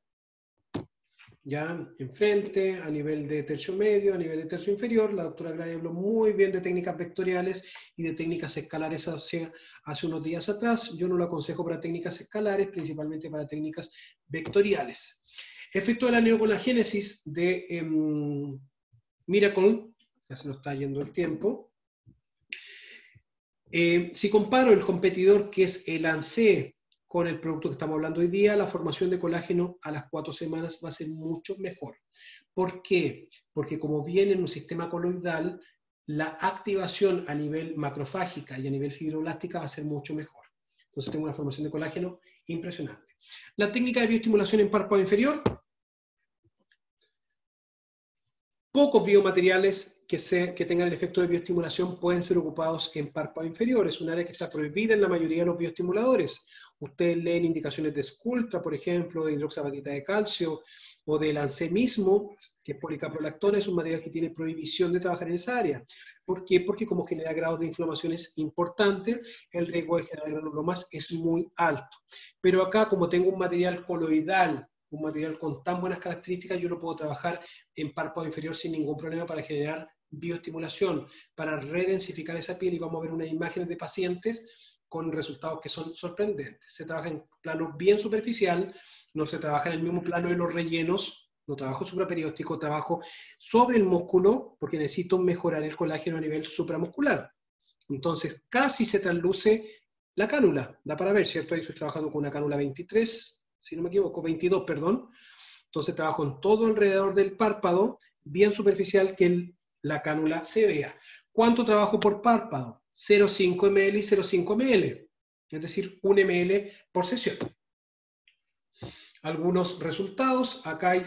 ya enfrente, a nivel de tercio medio, a nivel de tercio inferior. La doctora Gray habló muy bien de técnicas vectoriales y de técnicas escalares hace unos días atrás. Yo no lo aconsejo para técnicas escalares, principalmente para técnicas vectoriales. Efecto de la neocolagénesis de Miracle, ya se nos está yendo el tiempo. Si comparo el competidor que es el ANSE con el producto que estamos hablando hoy día, la formación de colágeno a las 4 semanas va a ser mucho mejor. ¿Por qué? Porque como viene en un sistema coloidal, la activación a nivel macrofágica y a nivel fibroblástica va a ser mucho mejor. Entonces tengo una formación de colágeno impresionante. La técnica de bioestimulación en párpado inferior. Pocos biomateriales que tengan el efecto de bioestimulación pueden ser ocupados en párpado inferior. Es un área que está prohibida en la mayoría de los bioestimuladores. Ustedes leen indicaciones de Sculptra, por ejemplo, de hidroxiapatita de calcio, o del ANSE mismo, que es policaprolactona, es un material que tiene prohibición de trabajar en esa área. ¿Por qué? Porque como genera grados de inflamaciones importantes, el riesgo de generar granulomas es muy alto. Pero acá, como tengo un material coloidal, un material con tan buenas características, yo lo puedo trabajar en párpado inferior sin ningún problema para generar bioestimulación, para redensificar esa piel, y vamos a ver unas imágenes de pacientes con resultados que son sorprendentes. Se trabaja en plano bien superficial, no se trabaja en el mismo plano de los rellenos, no trabajo supraperióstico, trabajo sobre el músculo porque necesito mejorar el colágeno a nivel supramuscular. Entonces casi se trasluce la cánula, da para ver, ¿cierto? Ahí estoy trabajando con una cánula 23, si no me equivoco, 22, perdón. Entonces trabajo en todo alrededor del párpado, bien superficial, que la cánula se vea. ¿Cuánto trabajo por párpado? 0,5 ml y 0,5 ml, es decir, 1 ml por sesión. Algunos resultados, acá hay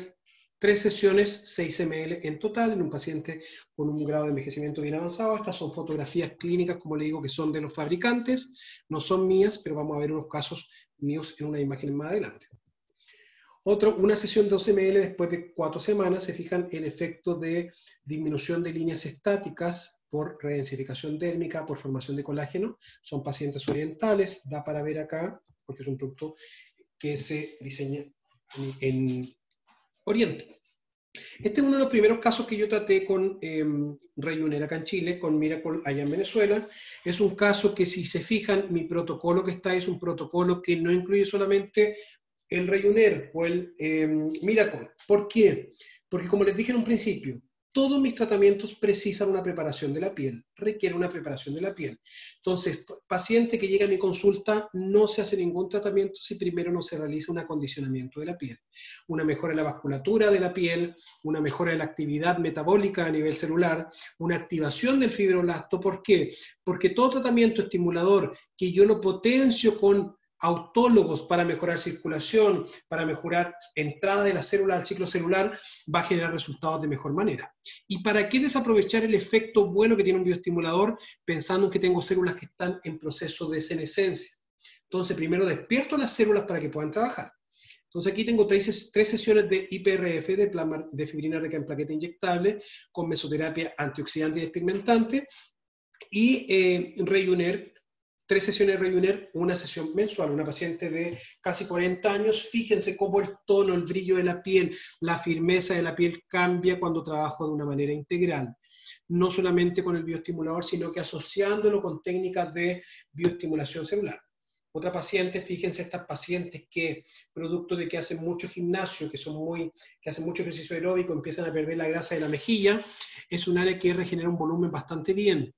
3 sesiones, 6 ml en total, en un paciente con un grado de envejecimiento bien avanzado. Estas son fotografías clínicas, como le digo, que son de los fabricantes, no son mías, pero vamos a ver unos casos míos en una imagen más adelante. Una sesión de 12 ml después de 4 semanas, se fijan el efecto de disminución de líneas estáticas por redensificación dérmica, por formación de colágeno. Son pacientes orientales, da para ver acá, porque es un producto que se diseña en Oriente. Este es uno de los primeros casos que yo traté con Rayuner acá en Chile, con Miracle allá en Venezuela. Es un caso que, si se fijan, mi protocolo que está es un protocolo que no incluye solamente el Rayuner o el Miracle. ¿Por qué? Porque, como les dije en un principio, todos mis tratamientos precisan una preparación de la piel, requieren una preparación de la piel. Entonces, paciente que llega a mi consulta, no se hace ningún tratamiento si primero no se realiza un acondicionamiento de la piel. Una mejora en la vasculatura de la piel, una mejora en la actividad metabólica a nivel celular, una activación del fibroblasto. ¿Por qué? Porque todo tratamiento estimulador que yo lo potencio con autólogos para mejorar circulación, para mejorar entrada de la célula al ciclo celular, va a generar resultados de mejor manera. ¿Y para qué desaprovechar el efecto bueno que tiene un bioestimulador pensando en que tengo células que están en proceso de senescencia? Entonces, primero despierto las células para que puedan trabajar. Entonces, aquí tengo tres sesiones de IPRF, de fibrina rica en plaqueta inyectable, con mesoterapia antioxidante y despigmentante, y Rejuner, 3 sesiones de Rejuner, una sesión mensual. Una paciente de casi 40 años, fíjense cómo el tono, el brillo de la piel, la firmeza de la piel cambia cuando trabajo de una manera integral. No solamente con el bioestimulador, sino que asociándolo con técnicas de bioestimulación celular. Otra paciente, fíjense estas pacientes que, producto de que hacen mucho gimnasio, que hacen mucho ejercicio aeróbico, empiezan a perder la grasa de la mejilla, es un área que regenera un volumen bastante bien.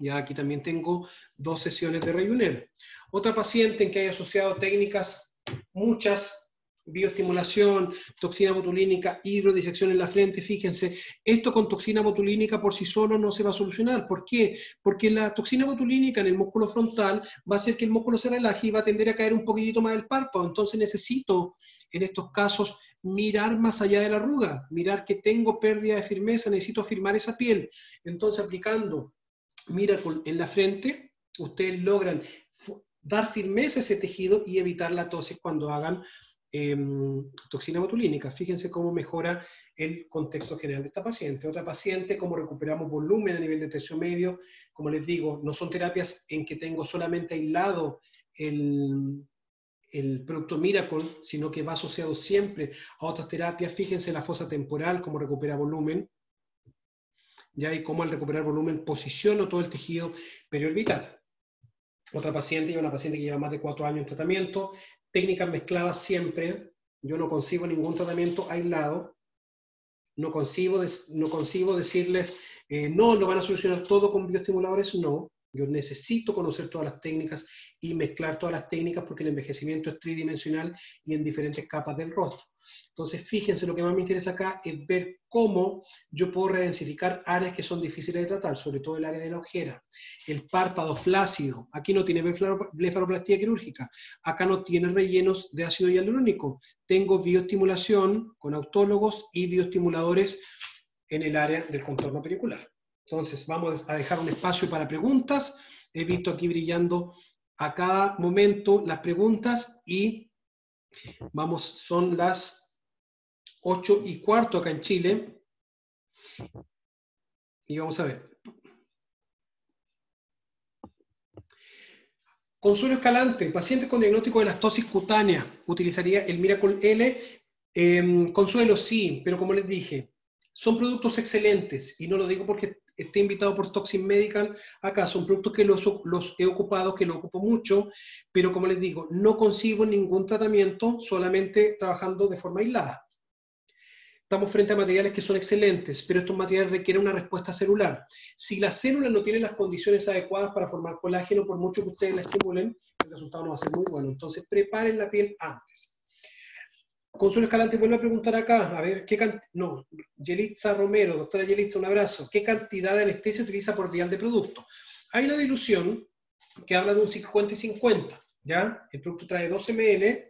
Ya aquí también tengo 2 sesiones de Rejuner. Otra paciente en que haya asociado técnicas, muchas, bioestimulación, toxina botulínica, hidrodisección en la frente, fíjense, esto con toxina botulínica por sí solo no se va a solucionar. ¿Por qué? Porque la toxina botulínica en el músculo frontal va a hacer que el músculo se relaje y va a tender a caer un poquitito más del párpado. Entonces necesito, en estos casos, mirar más allá de la arruga, mirar que tengo pérdida de firmeza, necesito firmar esa piel. Entonces aplicando Miracle en la frente, ustedes logran dar firmeza a ese tejido y evitar la tosis cuando hagan toxina botulínica. Fíjense cómo mejora el contexto general de esta paciente. Otra paciente, cómo recuperamos volumen a nivel de tercio medio. Como les digo, no son terapias en que tengo solamente aislado el producto Miracle, sino que va asociado siempre a otras terapias. Fíjense la fosa temporal, cómo recupera volumen. Ya, y cómo al recuperar volumen posiciono todo el tejido periorbital. Otra paciente, una paciente que lleva más de 4 años en tratamiento, técnicas mezcladas siempre. Yo no concibo ningún tratamiento aislado, no concibo decirles, no, lo van a solucionar todo con bioestimuladores, no. Yo necesito conocer todas las técnicas y mezclar todas las técnicas porque el envejecimiento es tridimensional y en diferentes capas del rostro. Entonces, fíjense, lo que más me interesa acá es ver cómo yo puedo redensificar áreas que son difíciles de tratar, sobre todo el área de la ojera. El párpado flácido, aquí no tiene blefaroplastía quirúrgica, acá no tiene rellenos de ácido hialurónico. Tengo bioestimulación con autólogos y bioestimuladores en el área del contorno pericular. Entonces, vamos a dejar un espacio para preguntas. He visto aquí brillando a cada momento las preguntas y vamos, son las 8:15 acá en Chile. Y vamos a ver. Consuelo Escalante, pacientes con diagnóstico de elastosis cutánea, utilizaría el Miracle L. Consuelo, sí, pero como les dije, son productos excelentes y no lo digo porque esté invitado por Toxin Medical acá, son productos que los he ocupado, que los ocupo mucho, pero como les digo, no consigo ningún tratamiento solamente trabajando de forma aislada. Estamos frente a materiales que son excelentes, pero estos materiales requieren una respuesta celular. Si la célula no tiene las condiciones adecuadas para formar colágeno, por mucho que ustedes la estimulen, el resultado no va a ser muy bueno. Entonces, preparen la piel antes. Consuelo Escalante vuelve a preguntar acá, a ver, Yelitza Romero, doctora Yelitza, un abrazo. ¿Qué cantidad de anestesia utiliza por vial de producto? Hay una dilución que habla de un 50 y 50, ¿ya? El producto trae 12 ml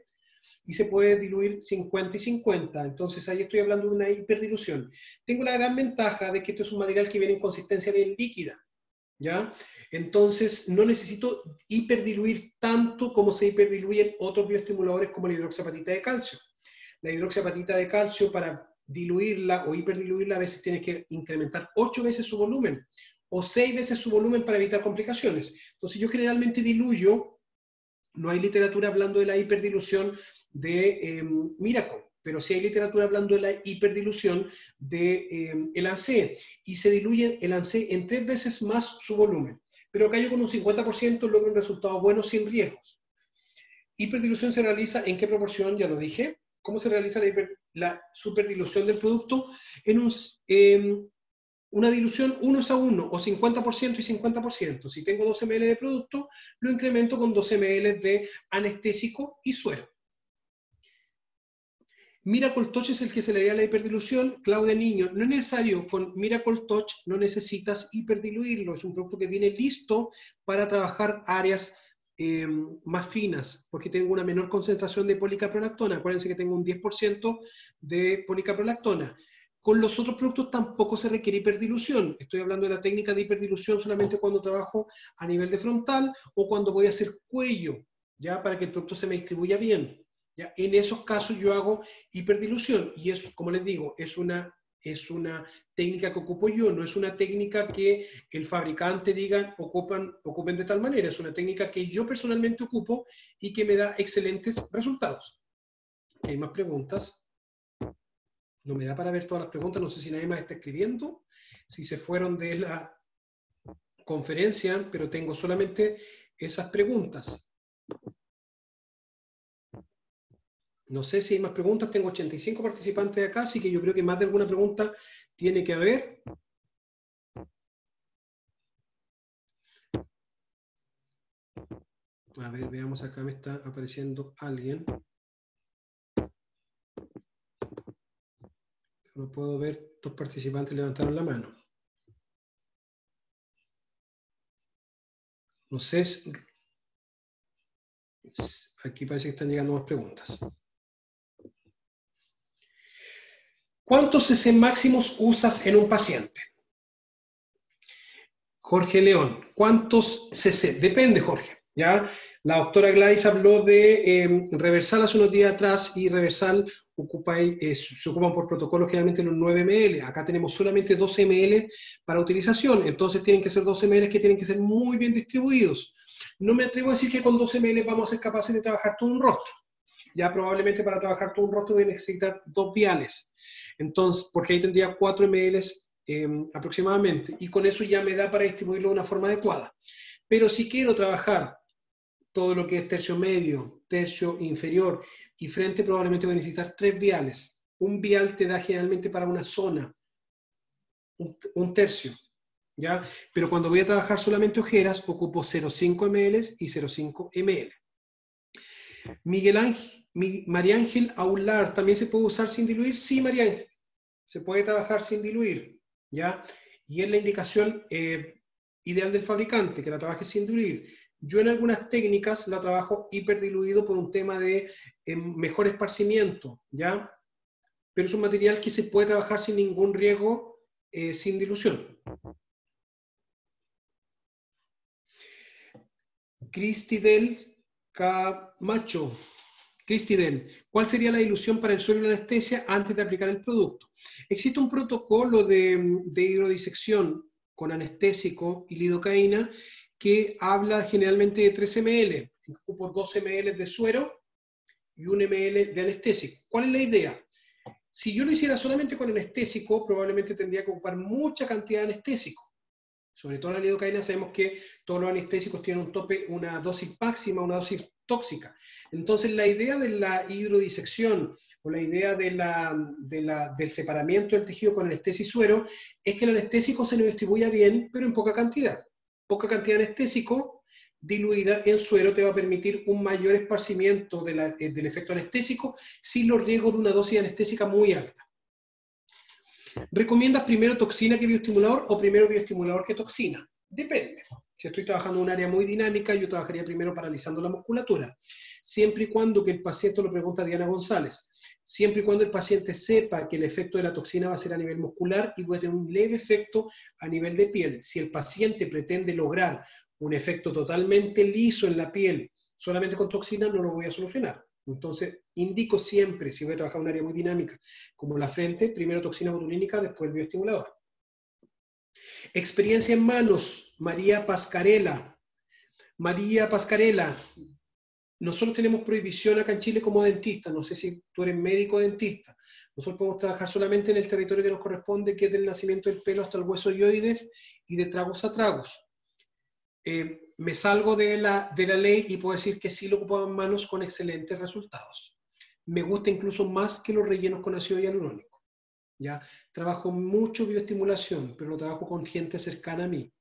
y se puede diluir 50 y 50, entonces ahí estoy hablando de una hiperdilución. Tengo la gran ventaja de que esto es un material que viene en consistencia bien líquida, ¿ya? Entonces no necesito hiperdiluir tanto como se hiperdiluyen otros bioestimuladores como la hidroxiapatita de calcio. La hidroxiapatita de calcio, para diluirla o hiperdiluirla, a veces tienes que incrementar 8 veces su volumen o 6 veces su volumen para evitar complicaciones. Entonces yo generalmente diluyo. No hay literatura hablando de la hiperdilución de Miracle, pero sí hay literatura hablando de la hiperdilución de el ANC, y se diluye el ANC en 3 veces más su volumen. Pero acá yo con un 50% logro un resultado bueno sin riesgos. ¿Hiperdilución se realiza en qué proporción? Ya lo dije. ¿Cómo se realiza la superdilución del producto? En una dilución 1:1 o 50% y 50%. Si tengo 12 ml de producto, lo incremento con 12 ml de anestésico y suero. Miracle Touch es el que se le da la hiperdilución. Claudia Niño, no es necesario, con Miracle Touch no necesitas hiperdiluirlo, es un producto que viene listo para trabajar áreas más finas, porque tengo una menor concentración de policaprolactona. Acuérdense que tengo un 10% de policaprolactona. Con los otros productos tampoco se requiere hiperdilución. Estoy hablando de la técnica de hiperdilución solamente cuando trabajo a nivel de frontal o cuando voy a hacer cuello, ya para que el producto se me distribuya bien. ¿Ya? En esos casos yo hago hiperdilución y es, como les digo, es una técnica que ocupo yo, no es una técnica que el fabricante diga ocupen de tal manera, es una técnica que yo personalmente ocupo y que me da excelentes resultados. ¿Hay más preguntas? No me da para ver todas las preguntas, no sé si nadie más está escribiendo, si se fueron de la conferencia, pero tengo solamente esas preguntas. No sé si hay más preguntas, tengo 85 participantes acá, así que yo creo que más de alguna pregunta tiene que haber. A ver, veamos, acá me está apareciendo alguien. No puedo ver, dos participantes levantaron la mano. No sé, aquí parece que están llegando más preguntas. ¿Cuántos cc máximos usas en un paciente? Jorge León, ¿cuántos cc? Depende, Jorge. ¿Ya? La doctora Gladys habló de Reversal hace unos días atrás y Reversal se ocupan por protocolo generalmente los 9 ml. Acá tenemos solamente 12 ml para utilización, entonces tienen que ser 12 ml que tienen que ser muy bien distribuidos. No me atrevo a decir que con 12 ml vamos a ser capaces de trabajar todo un rostro. Ya probablemente para trabajar todo un rostro voy a necesitar 2 viales. Entonces, porque ahí tendría 4 ml aproximadamente, y con eso ya me da para distribuirlo de una forma adecuada. Pero si quiero trabajar todo lo que es tercio medio, tercio inferior y frente, probablemente voy a necesitar 3 viales. Un vial te da generalmente para una zona, un tercio, ¿ya? Pero cuando voy a trabajar solamente ojeras, ocupo 0,5 ml y 0,5 ml. María Ángel Aular, ¿también se puede usar sin diluir? Sí, María Ángel, se puede trabajar sin diluir, ¿ya? Y es la indicación ideal del fabricante, que la trabaje sin diluir. Yo en algunas técnicas la trabajo hiperdiluido por un tema de mejor esparcimiento, ¿ya? Pero es un material que se puede trabajar sin ningún riesgo, sin dilución. Cristidel Camacho. Cristidel, ¿cuál sería la dilución para el suero y la anestesia antes de aplicar el producto? Existe un protocolo de hidrodisección con anestésico y lidocaína que habla generalmente de 3 ml, por 2 ml de suero y 1 ml de anestésico. ¿Cuál es la idea? Si yo lo hiciera solamente con anestésico, probablemente tendría que ocupar mucha cantidad de anestésico. Sobre todo la lidocaína sabemos que todos los anestésicos tienen un tope, una dosis máxima, una dosis tóxica. Entonces la idea de la hidrodisección o la idea del separamiento del tejido con anestesia y suero es que el anestésico se lo distribuya bien, pero en poca cantidad. Poca cantidad de anestésico diluida en suero te va a permitir un mayor esparcimiento del efecto anestésico sin los riesgos de una dosis anestésica muy alta. ¿Recomiendas primero toxina que bioestimulador o primero bioestimulador que toxina? Depende. Si estoy trabajando en un área muy dinámica, yo trabajaría primero paralizando la musculatura. Siempre y cuando que el paciente, lo pregunta Diana González, siempre y cuando el paciente sepa que el efecto de la toxina va a ser a nivel muscular y puede tener un leve efecto a nivel de piel. Si el paciente pretende lograr un efecto totalmente liso en la piel solamente con toxina, no lo voy a solucionar. Entonces, indico siempre, si voy a trabajar en un área muy dinámica, como la frente, primero toxina botulínica, después el bioestimulador. Experiencia en manos, María Pascarela. María Pascarela, nosotros tenemos prohibición acá en Chile como dentista, no sé si tú eres médico o dentista. Nosotros podemos trabajar solamente en el territorio que nos corresponde, que es del nacimiento del pelo hasta el hueso yoides y de tragos a tragos. Me salgo de la ley y puedo decir que sí lo ocupamos en manos con excelentes resultados. Me gusta incluso más que los rellenos con ácido hialurónico. ¿Ya? Trabajo mucho bioestimulación, pero lo trabajo con gente cercana a mí.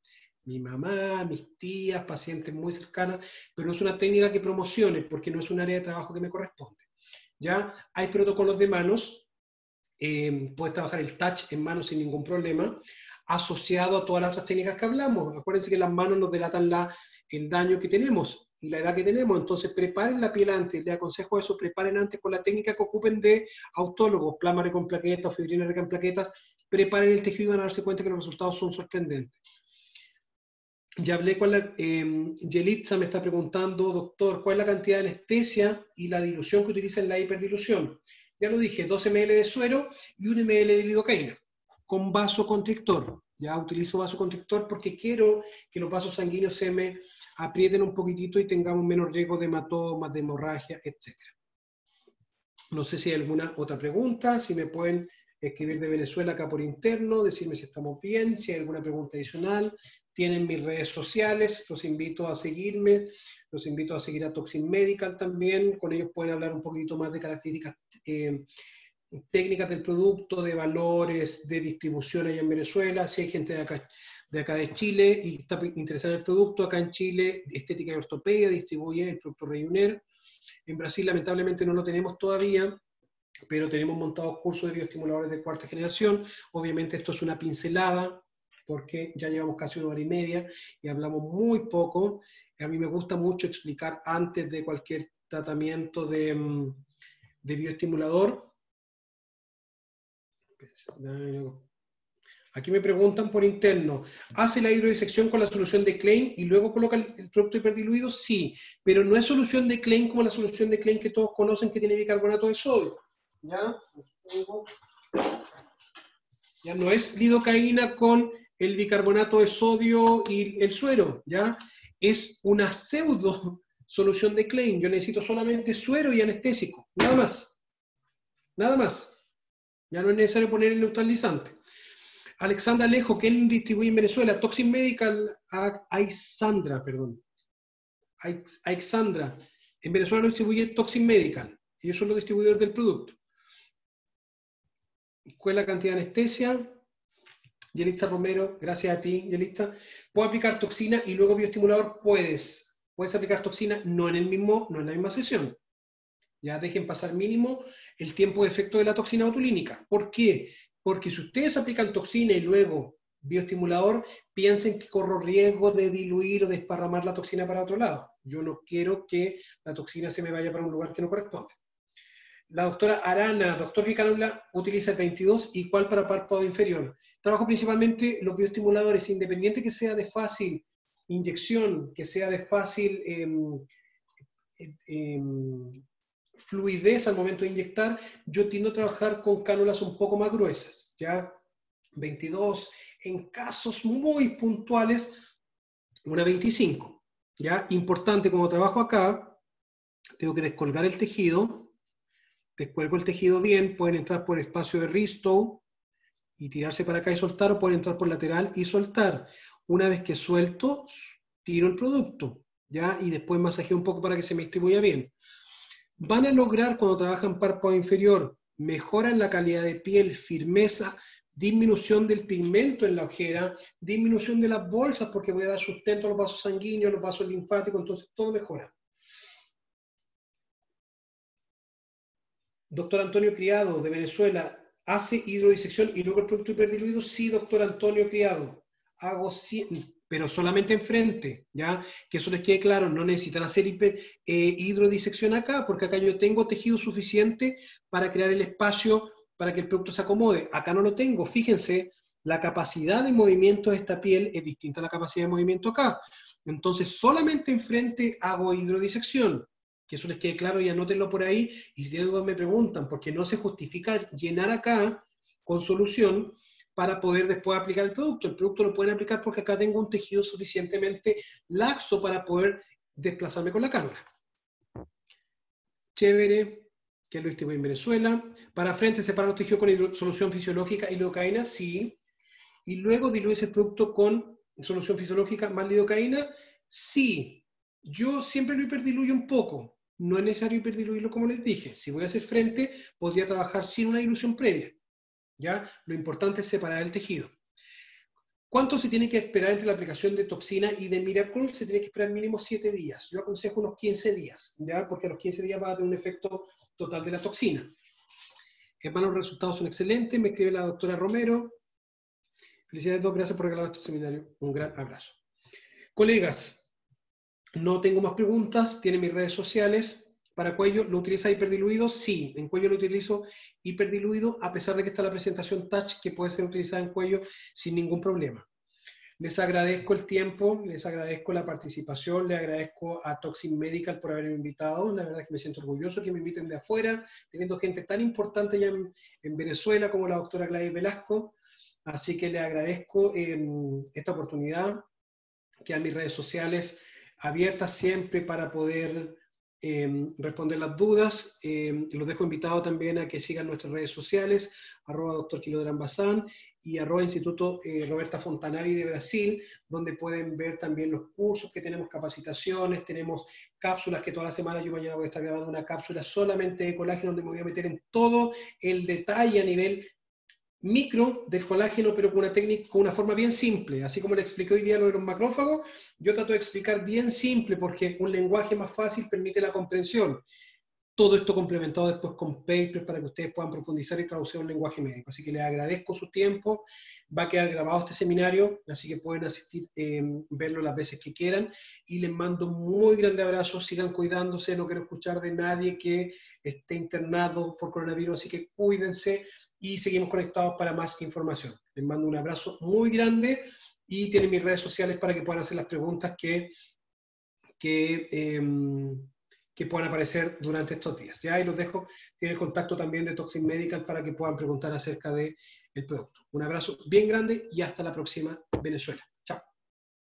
Mi mamá, mis tías, pacientes muy cercanas, pero no es una técnica que promocione porque no es un área de trabajo que me corresponde. ¿Ya? Hay protocolos de manos, puedes trabajar el touch en manos sin ningún problema, asociado a todas las otras técnicas que hablamos. Acuérdense que las manos nos delatan el daño que tenemos. y la edad que tenemos. Entonces, preparen la piel antes. Les aconsejo eso, preparen antes con la técnica que ocupen de autólogos, plasma rico en plaquetas o fibrina rica en plaquetas. Preparen el tejido y van a darse cuenta que los resultados son sorprendentes. Ya hablé con la... Yelitza me está preguntando, doctor, ¿cuál es la cantidad de anestesia y la dilución que utiliza en la hiperdilución? Ya lo dije, 2 ml de suero y 1 ml de lidocaína, con vasoconstrictor. Ya utilizo vasoconstrictor porque quiero que los vasos sanguíneos se me aprieten un poquitito y tengamos menos riesgo de hematomas, de hemorragia, etc. No sé si hay alguna otra pregunta, si me pueden escribir de Venezuela acá por interno, decirme si estamos bien, si hay alguna pregunta adicional. Tienen mis redes sociales, los invito a seguirme, los invito a seguir a Toxin Medical también, con ellos pueden hablar un poquito más de características técnicas del producto, de valores, de distribución allá en Venezuela. Si hay gente de acá de Chile y está interesada en el producto, acá en Chile, Estética y Ortopedia distribuye el producto Rejuner. En Brasil lamentablemente no lo tenemos todavía, pero tenemos montados cursos de bioestimuladores de 4ª generación. Obviamente esto es una pincelada, porque ya llevamos casi 1 hora y media y hablamos muy poco. A mí me gusta mucho explicar antes de cualquier tratamiento de bioestimulador. Aquí me preguntan por interno, ¿hace la hidrodisección con la solución de Klein y luego coloca el producto hiperdiluido? Sí, pero no es solución de Klein como la solución de Klein que todos conocen que tiene bicarbonato de sodio. ¿Ya? Ya no es lidocaína con el bicarbonato de sodio y el suero, ¿ya? Es una pseudo solución de Klein. Yo necesito solamente suero y anestésico, nada más. Nada más. Ya no es necesario poner el neutralizante. Alexandra Alejo, ¿quién distribuye en Venezuela? Toxin Medical, Aixandra, perdón. Aixandra. En Venezuela lo distribuye Toxin Medical. Ellos son los distribuidores del producto. ¿Cuál es la cantidad de anestesia? Yelista Romero, gracias a ti, Yelista. ¿Puedo aplicar toxina y luego bioestimulador? Puedes aplicar toxina, no en la misma sesión. Ya dejen pasar mínimo el tiempo de efecto de la toxina botulínica. ¿Por qué? Porque si ustedes aplican toxina y luego bioestimulador, piensen que corro riesgo de diluir o desparramar la toxina para otro lado. Yo no quiero que la toxina se me vaya para un lugar que no corresponde. La doctora Arana, doctor, ¿qué cánula utiliza el 22 y cuál para párpado inferior? Trabajo principalmente los bioestimuladores, independiente que sea de fácil inyección, que sea de fácil fluidez al momento de inyectar, yo tiendo a trabajar con cánulas un poco más gruesas, ¿ya? 22, en casos muy puntuales, una 25, ¿ya? Importante, como trabajo acá, tengo que descolgar el tejido, descuelgo el tejido bien, pueden entrar por espacio de Ristow y tirarse para acá y soltar, o pueden entrar por lateral y soltar. Una vez que suelto, tiro el producto, ¿ya? Y después masajeo un poco para que se me distribuya bien. Van a lograr, cuando trabajan párpado inferior, mejora en la calidad de piel, firmeza, disminución del pigmento en la ojera, disminución de las bolsas, porque voy a dar sustento a los vasos sanguíneos, los vasos linfáticos, entonces todo mejora. Doctor Antonio Criado, de Venezuela, ¿hace hidrodisección y luego el producto hiperdiluido? Sí, doctor Antonio Criado. Hago pero solamente enfrente, ¿ya? Que eso les quede claro, no necesitan hacer hidrodisección acá, porque acá yo tengo tejido suficiente para crear el espacio para que el producto se acomode. Acá no lo tengo, fíjense, la capacidad de movimiento de esta piel es distinta a la capacidad de movimiento acá. Entonces, solamente enfrente hago hidrodisección. Que eso les quede claro y anótenlo por ahí, y si tienen dudas me preguntan, porque no se justifica llenar acá con solución para poder después aplicar el producto. El producto lo pueden aplicar porque acá tengo un tejido suficientemente laxo para poder desplazarme con la cánula. Chévere, que lo distribuye en Venezuela. Para frente separa los tejidos con solución fisiológica y lidocaína, sí. Y luego diluyes el producto con solución fisiológica más lidocaína, sí. Yo siempre lo hiperdiluyo un poco. No es necesario hiperdiluirlo como les dije. Si voy a hacer frente, podría trabajar sin una dilución previa. ¿Ya? Lo importante es separar el tejido. ¿Cuánto se tiene que esperar entre la aplicación de toxina y de Miracle? Se tiene que esperar mínimo 7 días. Yo aconsejo unos 15 días, ¿ya? Porque a los 15 días va a tener un efecto total de la toxina. Hermanos, los resultados son excelentes. Me escribe la doctora Romero. Felicidades, Doc. Gracias por regalar este seminario. Un gran abrazo. Colegas, No tengo más preguntas, tiene mis redes sociales. Para cuello, ¿lo utiliza hiperdiluido? Sí, en cuello lo utilizo hiperdiluido, a pesar de que está la presentación touch que puede ser utilizada en cuello sin ningún problema. Les agradezco el tiempo, les agradezco la participación, les agradezco a Toxin Medical por haberme invitado. La verdad es que me siento orgulloso que me inviten de afuera, teniendo gente tan importante ya en Venezuela como la doctora Gladys Velasco. Así que les agradezco esta oportunidad. Quedan mis redes sociales abiertas siempre para poder responder las dudas. Los dejo invitados también a que sigan nuestras redes sociales, @Dr. Kilodran Bazán y @Instituto Roberta Fontanari de Brasil, donde pueden ver también los cursos que tenemos, capacitaciones, tenemos cápsulas que toda la semana, yo mañana voy a estar grabando una cápsula solamente de colágeno, donde me voy a meter en todo el detalle a nivel micro del colágeno, pero con una técnica, con una forma bien simple. Así como le expliqué hoy día lo de los macrófagos, yo trato de explicar bien simple, porque un lenguaje más fácil permite la comprensión. Todo esto complementado después con papers para que ustedes puedan profundizar y traducir un lenguaje médico. Así que les agradezco su tiempo. Va a quedar grabado este seminario, así que pueden asistir, verlo las veces que quieran. Y les mando un muy grande abrazo. Sigan cuidándose. No quiero escuchar de nadie que esté internado por coronavirus, así que cuídense y seguimos conectados para más información. Les mando un abrazo muy grande y tienen mis redes sociales para que puedan hacer las preguntas que, que puedan aparecer durante estos días. Ya ahí los dejo, tienen el contacto también de Toxin Medical para que puedan preguntar acerca del producto. Un abrazo bien grande y hasta la próxima, Venezuela.